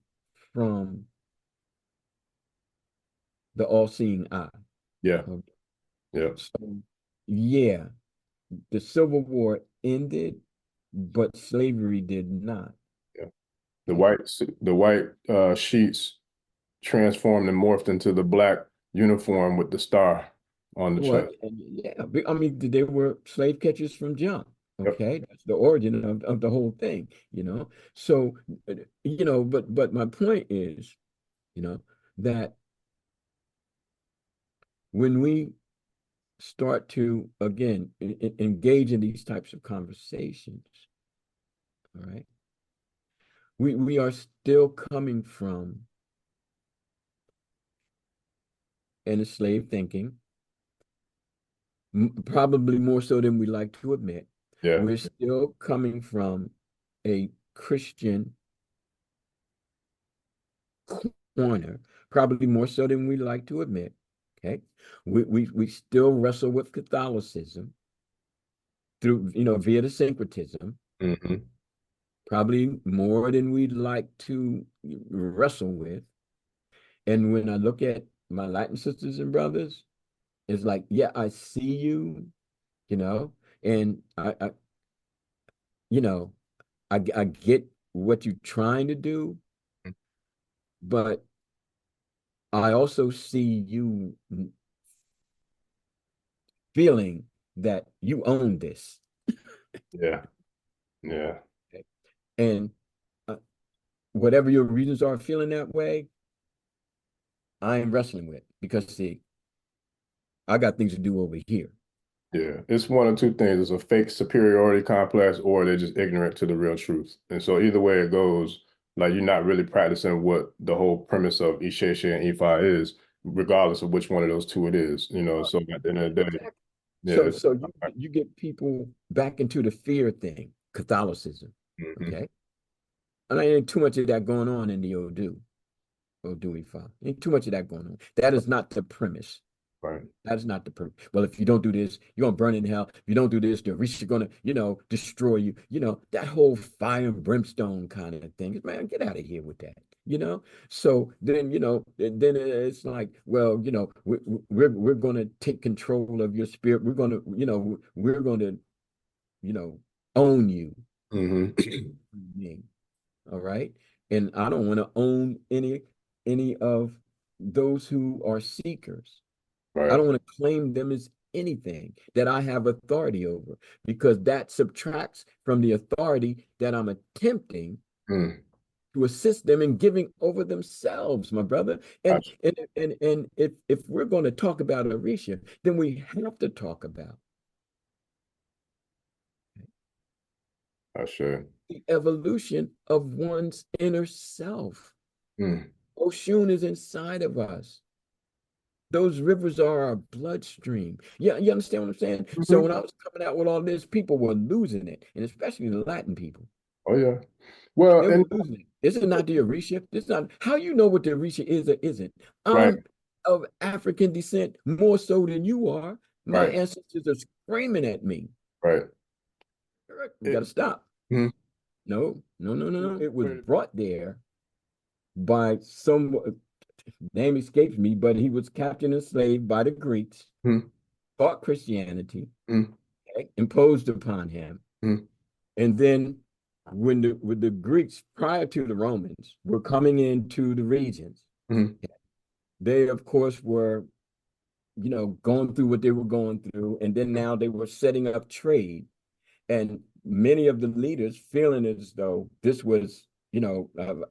from the all-seeing eye. yeah, Okay. yeah, So yeah, the Civil War ended, but slavery did not. yeah. Okay. The white sheets transformed and morphed into the black uniform with the star on the What? chest. Yeah, I mean, they were slave catchers from jump. Yep. Okay, that's the origin of the whole thing, you know. So, but my point is, you know, that when we start to again engage in these types of conversations, all right, we are still coming from an enslaved thinking, probably more so than we like to admit. Yeah. We're still coming from a Christian corner, probably more so than we like to admit. Okay. We still wrestle with Catholicism through, via the syncretism, Hmm. probably more than we'd like to wrestle with. And when I look at my Latin sisters and brothers, it's like, yeah, I see you, you know, and you know, I get what you're trying to do, but I also see you feeling that you own this. Yeah. Yeah. Okay? And uh, whatever your reasons are feeling that way, I am wrestling with because see, I got things to do over here. Yeah. It's one of two things. It's a fake superiority complex, or they're just ignorant to the real truth. And so either way it goes, like, you're not really practicing what the whole premise of Isheshe and Ifa is, regardless of which one of those two it is. So at the end of the day, Exactly. yeah, So it's, so you get people back into the fear thing, Catholicism. mhm, Okay. And I ain't too much of that going on in the Odu Ifa. Ain't too much of that going on. That is not the premise. right. That is not the purpose. Well, if you don't do this, you're gonna burn in hell. If you don't do this, the Orisha are gonna, destroy you. That whole fire and brimstone kind of thing. Man, get out of here with that. So then, then it's like, well, we're gonna take control of your spirit. We're gonna, own you. Hmm. Me. All right. And I don't want to own any of those who are seekers. I Right. don't want to claim them as anything that I have authority over because that subtracts from the authority that I'm attempting Mm. to assist them in giving over themselves, my brother. And Gotcha. and if we're going to talk about Orisha, then we have to talk about I should. the evolution of one's inner self. Mm. Oshun is inside of us. Those rivers are our bloodstream. Yeah, you understand what I'm saying? So Mhm. when I was coming out with all this, people were losing it, and especially the Latin people. Oh yeah. Well, They were and losing it. This is not the Orisha. This is not how you know what the Orisha is or isn't. right, I'm of African descent more so than you are. My right, ancestors are screaming at me. right. We got It, to stop. mhm. No, no, no, no, no. It was brought there by some name escapes me, but he was captured and enslaved by the Greeks, Mhm. taught Christianity, Mhm. okay, imposed upon him. Mhm. And then when the Greeks prior to the Romans were coming into the regions, Mhm. they of course were, going through what they were going through, and then now they were setting up trade, and many of the leaders feeling as though this was,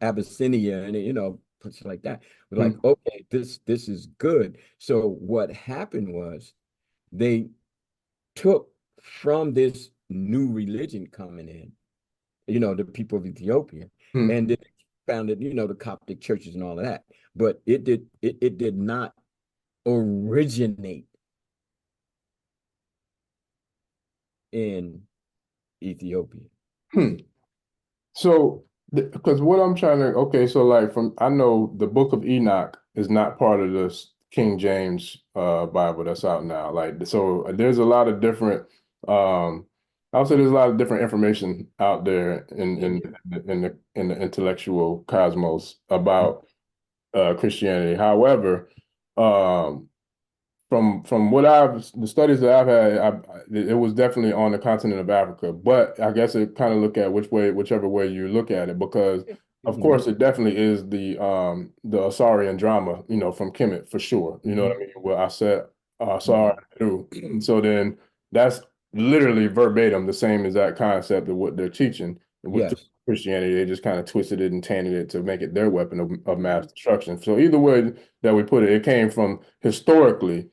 Abyssinia, and places like that, were like, Hmm. okay, this is good. So what happened was they took from this new religion coming in, the people of Ethiopia, Hmm. and then founded, the Coptic churches and all of that. But it did not originate in Ethiopia. Hmm. So, because what I'm trying to, okay, so like from, I know the Book of Enoch is not part of this King James Bible that's out now. Like, so there's a lot of different, I'll say there's a lot of different information out there Yeah, yeah. in the intellectual cosmos about Christianity. However, um, from what the studies that I've had, it was definitely on the continent of Africa. But I guess it kind of look at whichever way you look at it, because of Mm-hmm. course it definitely is the Asarian drama, from Kemet for sure. You know what I Mm-hmm. mean? Well, I said Mm-hmm. Asar through. So then that's literally verbatim the same exact concept of what they're teaching with Yes. Christianity. They just kind of twisted it and tainted it to make it their weapon of mass Mm-hmm. destruction. So either way that we put it, it came from historically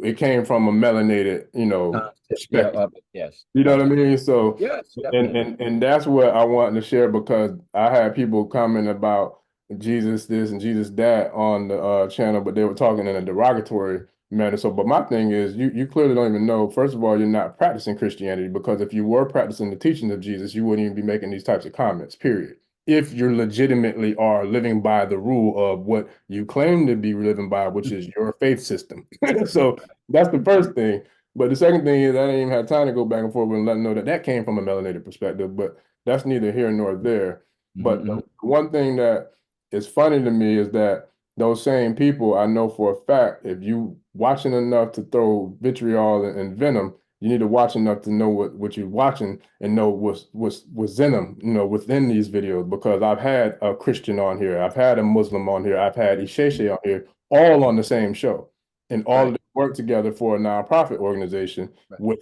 it came from a melanated, Concept. Yeah. perspective. Yes. You know what I Yes. mean? So, Yes. and Definitely. and and that's what I wanted to share because I had people comment about Jesus this and Jesus that on the channel, but they were talking in a derogatory manner. So, but my thing is, you clearly don't even know. First of all, you're not practicing Christianity because if you were practicing the teachings of Jesus, you wouldn't even be making these types of comments. Period. If you're legitimately are living by the rule of what you claim to be living by, which is your faith system. So that's the first thing. But the second thing is I didn't even have time to go back and forth and let them know that that came from a melanated perspective, but that's neither here nor there. But Mm-hmm. the one thing that is funny to me is that those same people, I know for a fact, if you watching enough to throw vitriol and venom, you need to watch enough to know what you're watching and know what's in them, within these videos. Because I've had a Christian on here, I've had a Muslim on here, I've had Isheshe on here, all on the same show and all of Right. them work together for a nonprofit organization Right. with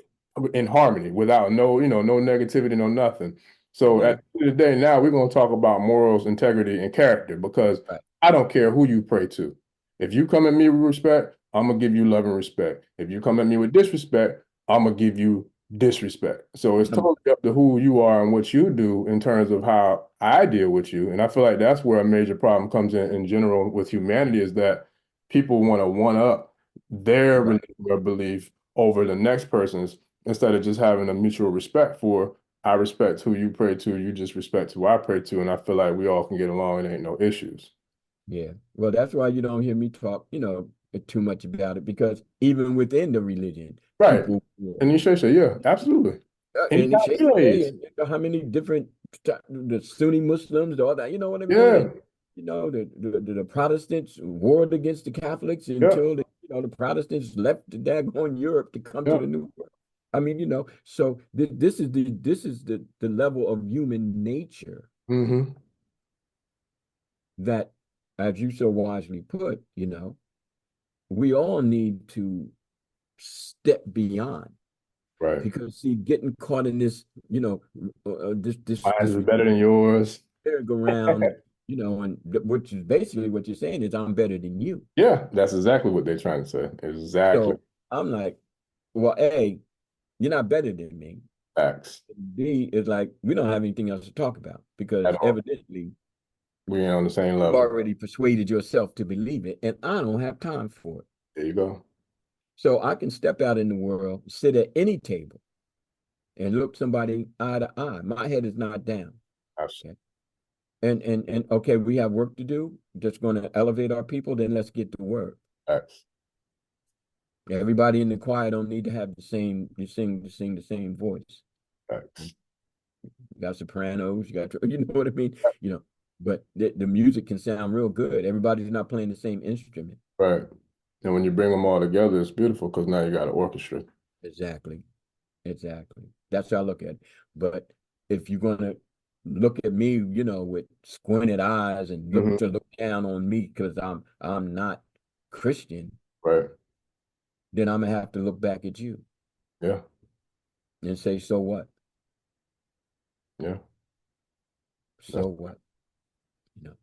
in harmony without no negativity, no nothing. So Yeah. at the end of the day, now we're going to talk about morals, integrity, and character because Right. I don't care who you pray to. If you come at me with respect, I'm gonna give you love and respect. If you come at me with disrespect, I'm gonna give you disrespect. So it's Number. totally up to who you are and what you do in terms of how I deal with you. And I feel like that's where a major problem comes in general with humanity is that people want to one up their Right. religion or belief over the next person's instead of just having a mutual respect for I respect who you pray to, you just respect who I pray to, and I feel like we all can get along and ain't no issues. Yeah. Well, that's why you don't hear me talk, too much about it, because even within the religion, Right. people, And you should say, yeah, absolutely. And and you it got shows today, relays. and how many different the Sunni Muslims, all that, you know what I mean? Yeah, And the Protestants warred against the Catholics yeah, until the Protestants left the daggone Europe to come to yeah. the New World. I mean, so this is the level of human nature Hmm. that, as you so wisely put, we all need to step beyond, Right. because see, getting caught in this, Mine this is better than yours. merry-go-round, and which is basically what you're saying is I'm better than you. Yeah, that's exactly what they're trying to say. Exactly. So I'm like, well, A, you're not better than me. Facts. B is like, we don't have anything else to talk about At because all. evidently We ain't on the same you've level. already persuaded yourself to believe it, and I don't have time for it. There you go. So I can step out in the world, sit at any table, and look somebody eye to eye. My head is not down. That's Okay. And okay, we have work to do. Just going to elevate our people, then let's get to work. facts. Everybody in the choir don't need to have the sing the same voice. Facts. You got sopranos, you got you know what I mean? But the music can sound real good. Everybody's not playing the same instrument. Right. And when you bring them all together, it's beautiful because now you got an orchestra. Exactly. Exactly. That's how I look at it. But if you're gonna look at me, with squinted eyes and Hmm. look down on me because I'm not. Christian, Right. then I'm gonna have to look back at you Yeah. and say, so what? Yeah. So That's, what? You know.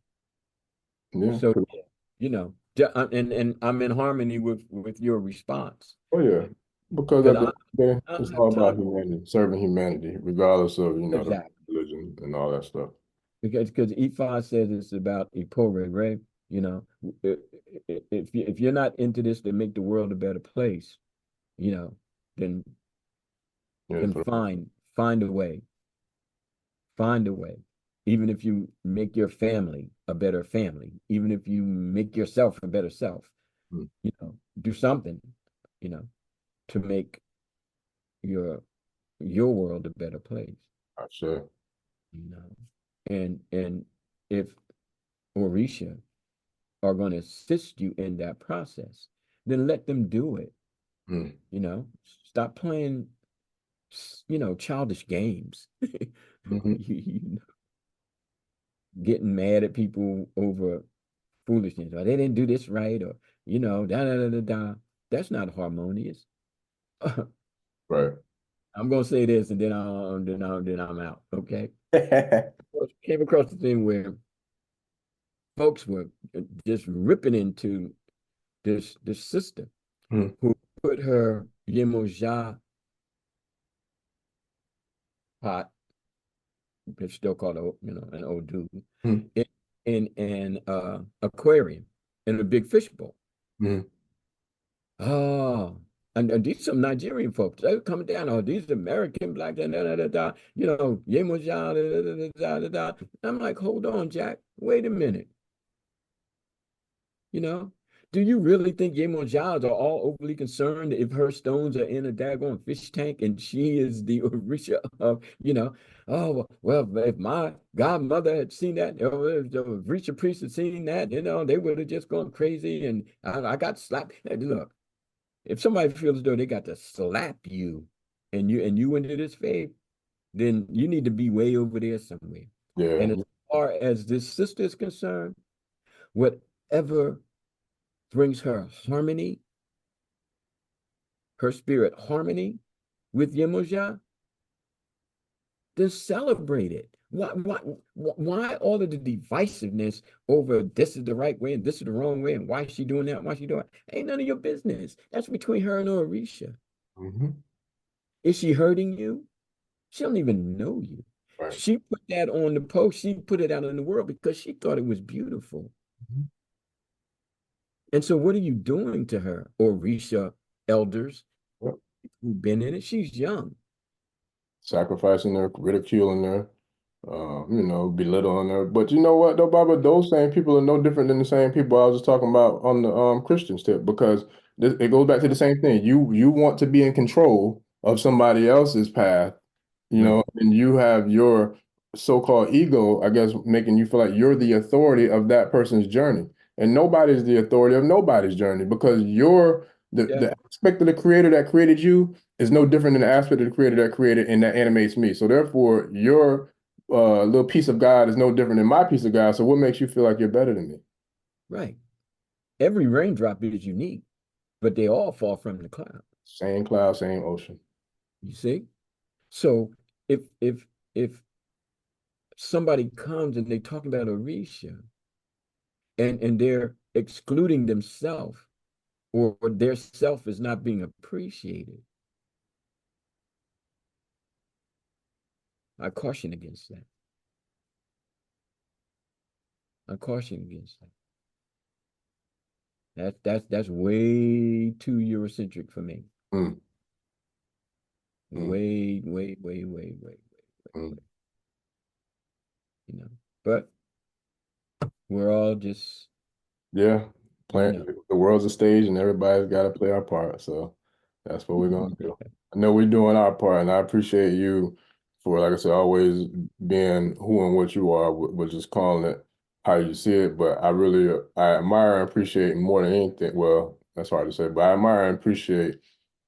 yeah. So yeah, and I'm in harmony with your response. Oh yeah. Because Because at the end of the day, I don't it's have all about time. humanity, serving humanity, regardless of, the Exactly. religion and all that stuff. Because Ifa says it's about Ipore, right? You know, i- if you're not into this to make the world a better place, you know, then Yeah. then find a way, find a way. Even if you make your family a better family, even if you make yourself a better self, Mm, do something, you know, to make your your world a better place, I say. you know. And if Orisha are going to assist you in that process, then let them do it. Mm, Stop playing, childish games. hmm. You know, getting mad at people over foolishness, or they didn't do this right, or da da da da da. That's not harmonious. Right. I'm gonna say this, and then I'm out. Okay. Came across the thing where folks were just ripping into this sister Mm, who put her Yemoja pot, it's still called an Odu, mm, in an aquarium in a big fish bowl. mm, Oh, and these some Nigerian folks. They're coming down. Oh, these American black, da, da, da, da, da, Yemoja, da, da, da, da, da, da. I'm like, hold on, Jack. Wait a minute. You know, do you really think Yemojas are all overly concerned if her stones are in a daggone fish tank and she is the Orisha of, oh, well, if my godmother had seen that, or if the Orisha priest had seen that, they would have just gone crazy and I got slapped. Hey, look, if somebody feels as though they got to slap you and you into this faith, then you need to be way over there somewhere. yeah. And as far as this sister is concerned, whatever brings her spirit harmony with Yemoja, then celebrate it. Why all of the divisiveness over this is the right way and this is the wrong way and why is she doing that? Why is she doing it? Ain't none of your business. That's between her and Orisha. Hmm. Is she hurting you? She don't even know you. Right. She put that on the post. She put it out in the world because she thought it was beautiful. Mhm. And so what are you doing to her, Orisha elders Yep. who've been in it? She's young. Sacrificing her, ridiculing her, belittling her. But you know what, though, Baba? Those same people are no different than the same people I was just talking about on the Christians tip, because it goes back to the same thing. You want to be in control of somebody else's path, Right. and you have your so-called ego, I guess, making you feel like you're the authority of that person's journey. And nobody's the authority of nobody's journey, because you're Yeah. the aspect of the creator that created you is no different than the aspect of the creator that created and that animates me. So therefore, your little piece of God is no different than my piece of God. So what makes you feel like you're better than me? Right. Every raindrop is unique, but they all fall from the cloud. Same cloud, same ocean. You see? So if somebody comes and they talk about Orisha and they're excluding themselves or their self is not being appreciated, I caution against that. I caution against that. That's way too Eurocentric for me. Mm, mm, Way, way, way, way, way, way, way, mm. way. You know. But we're all just, Yeah, you playing know. the world's a stage and everybody's got to play our part. So that's what we're gonna do. I know we're doing our part, and I appreciate you for, like I said, always being who and what you are, with just calling it how you see it. But I admire and appreciate more than anything. Well, that's hard to say, but I admire and appreciate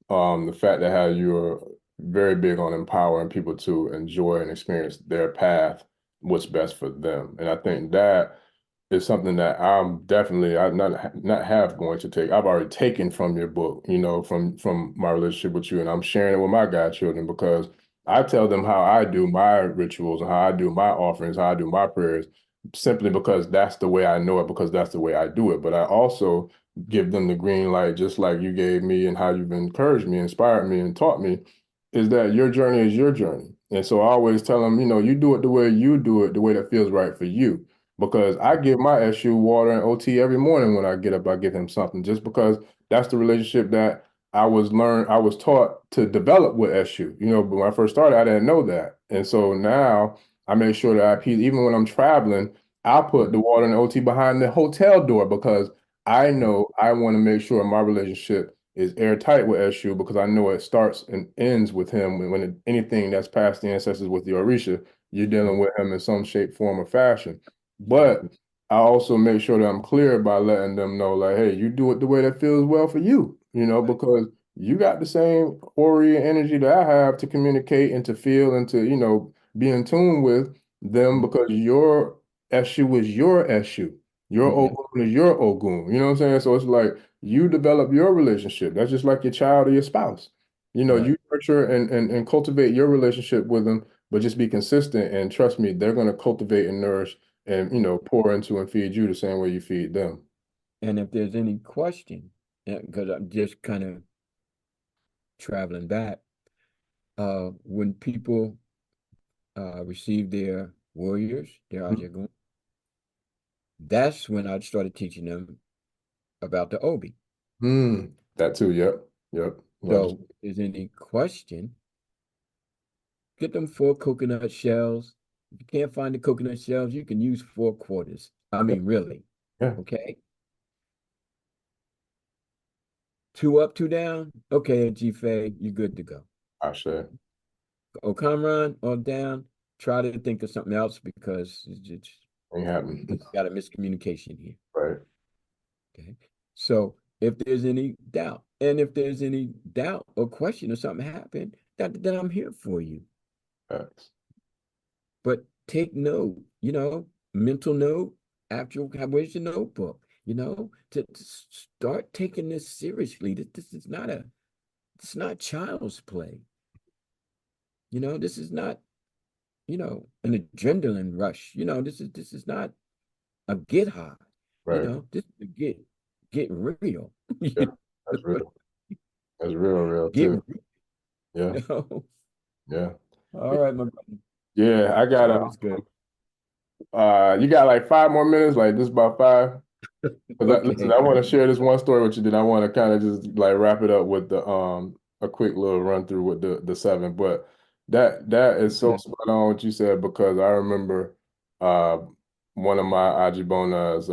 the fact that how you're very big on empowering people to enjoy and experience their path, what's best for them. And I think that is something that I'm definitely I not have going to take. I've already taken from your book, from my relationship with you, and I'm sharing it with my godchildren because I tell them how I do my rituals and how I do my offerings, how I do my prayers, simply because that's the way I know it, because that's the way I do it. But I also give them the green light, just like you gave me and how you've encouraged me, inspired me, and taught me, is that your journey is your journey. And so I always tell them, you do it the way you do it, the way that feels right for you. Because I give my SU water and OT every morning when I get up, I give him something just because that's the relationship that I was taught to develop with SU. But when I first started, I didn't know that. And so now I make sure that even when I'm traveling, I put the water and OT behind the hotel door because I know I want to make sure my relationship is airtight with SU because I know it starts and ends with him anything that's past the ancestors with the Orisha, you're dealing with him in some shape, form, or fashion. But I also make sure that I'm clear by letting them know, like, hey, you do it the way that feels well for you, Right. because you got the same Ori energy that I have to communicate and to feel and to, be in tune with them Mhm. because your Eshu is your Eshu. Your Yeah. Ogun is your Ogun. You know what I'm saying? So it's like you develop your relationship. That's just like your child or your spouse. Right. You nurture and cultivate your relationship with them, but just be consistent and trust me, they're going to cultivate and nourish and pour into and feed you the same way you feed them. And if there's any question, because I'm just kind of traveling back, when people receive their warriors, their Ajagun, that's when I started teaching them about the Obi. That too. Yep. Yep. So if there's any question, get them 4 coconut shells. If you can't find the coconut shells, you can use 4 quarters. I Yeah. mean, really. Yeah. Okay. 2 up, 2 down. Okay, G-Fay, you're good to go. I say Okamran or down, try to think of something else because ain't happening. it's got a miscommunication here. Right. Okay. So if there's any doubt, and if there's any doubt or question or something happened, then I'm here for you. Facts. But take note, mental note, actual, where's your notebook? To start taking this seriously. This is not it's not child's play. This is not, an adrenaline rush. This is not a get high. Right. This is a get real. Yeah. That's real. That's real, real Get too. real. Yeah. You know? Yeah. All right, my brother. Yeah. I got That was good. you got like 5 more minutes, like just about five. Listen, Okay. I want to share this one story with you. Then I want to kind of just like wrap it up with the a quick little run through with the seven. But that is so Okay. spot on what you said because I remember uh one of my Ajibonas,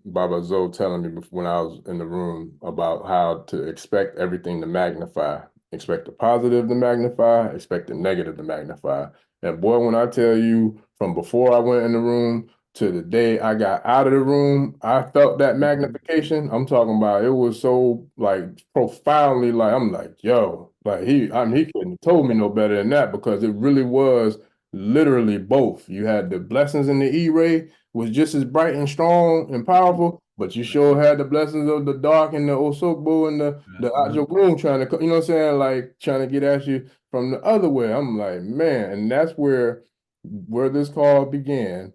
Baba Zo, telling me when I was in the room about how to expect everything to magnify, expect the positive to magnify, expect the negative to magnify. And boy, when I tell you from before I went in the room to the day I got out of the room, I felt that Mhm. magnification. I'm talking about it was so like profoundly like I'm like, yo, like he couldn't have told me no better than that because it really was literally both. You had the blessings in the E-ray was just as bright and strong and powerful, but you Right. sure had the blessings of the dark and the Osogbo and the Uh-huh. Ajogun trying to, you know what I'm saying, like trying to get at you from the other way. I'm like, man, and that's where this call began.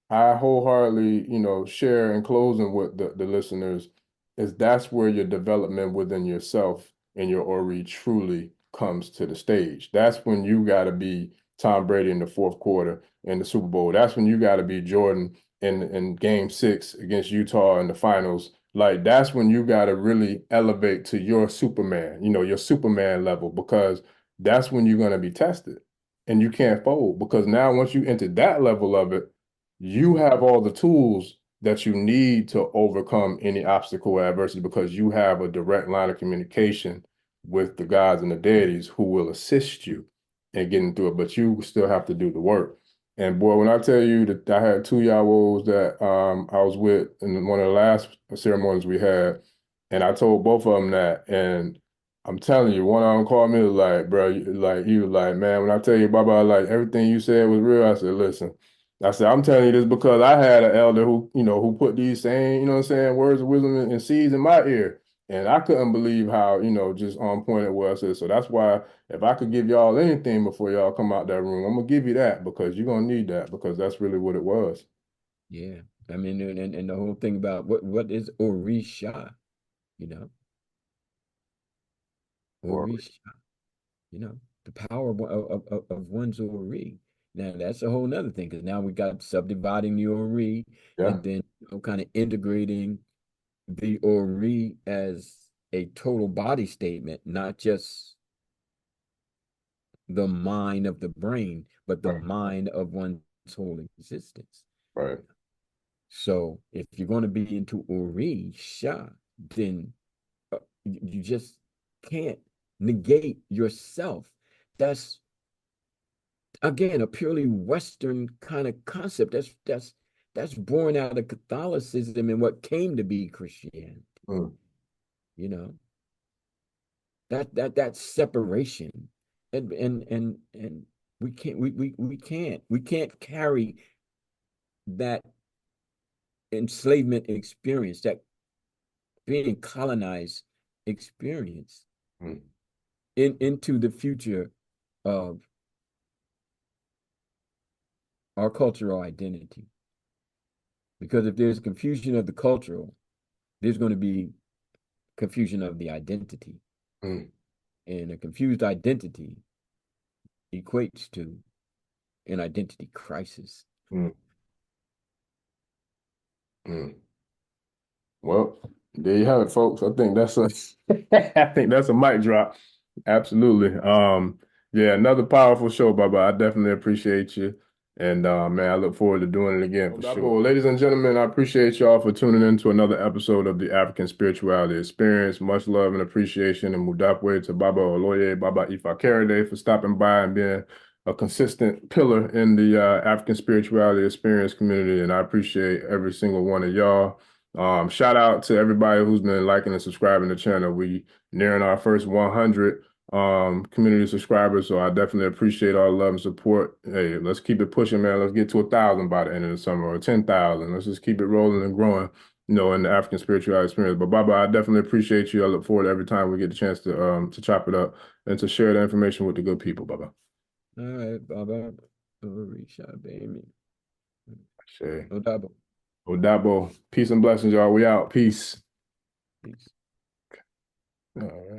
I wholeheartedly, share in closing with the listeners is that's where your development within yourself and your Ori truly comes to the stage. That's when you got to be Tom Brady in the fourth quarter in the Super Bowl. That's when you got to be Jordan in game 6 against Utah in the finals. Like that's when you got to really elevate to your Superman, your Superman level, because that's when you're going to be tested and you can't fold because now once you enter that level of it, you have all the tools that you need to overcome any obstacle or adversity because you have a direct line of communication with the gods and the deities who will assist you in getting through it, but you still have to do the work. And boy, when I tell you that I had 2 Yawos that I was with in one of the last ceremonies we had, and I told both of them that, and I'm telling you, one of them called me like, bro, like he was like, man, when I tell you, Baba, like everything you said was real. I said, listen. I said, I'm telling you this because I had an elder who, who put these same, you know what I'm saying, words of wisdom and seeds in my ear. And I couldn't believe how, just on point it was. So that's why if I could give y'all anything before y'all come out that room, I'm gonna give you that because you're gonna need that because that's really what it was. Yeah. I mean, and the whole thing about what is Orisha, you know, Or Orisha, the power of one's Ori. Now that's a whole nother thing because now we got subdividing the Ori yeah, and then kind of integrating the Ori as a total body statement, not just the mind of the brain, but the right, mind of one's whole existence. right. So if you're going to be into Orisha, then you just can't negate yourself. That's again a purely Western kind of concept. That's born out of Catholicism and what came to be Christianity. Mm, You know that separation, and we can't carry that enslavement experience, that being colonized experience mm, into the future of our cultural identity. Because if there's confusion of the cultural, there's going to be confusion of the identity. mm, And a confused identity equates to an identity crisis. mm, mm. Well, there you have it, folks. I think that's a I think that's a mic drop. Absolutely. Yeah, another powerful show, Baba. I definitely appreciate you. And man, I look forward to doing it again for sure. Well, ladies and gentlemen, I appreciate y'all for tuning in to another episode of the African Spirituality Experience. Much love and appreciation and mudapwe to Baba Oloye, Baba Ifa Karade for stopping by and being a consistent pillar in the African Spirituality Experience community. And I appreciate every single one of y'all. Shout out to everybody who's been liking and subscribing to the channel. We nearing our first 100 community subscribers, so I definitely appreciate all the love and support. Hey, let's keep it pushing, man. Let's get to 1,000 by the end of the summer or 10,000. Let's just keep it rolling and growing, in the African spirituality experience. But Baba, I definitely appreciate you. I look forward to every time we get the chance to chop it up and to share the information with the good people, Baba. All right, Baba. Orisha, baby. Shay. No double. Odabo. Peace and blessings, y'all. We out. Peace. Peace. All right.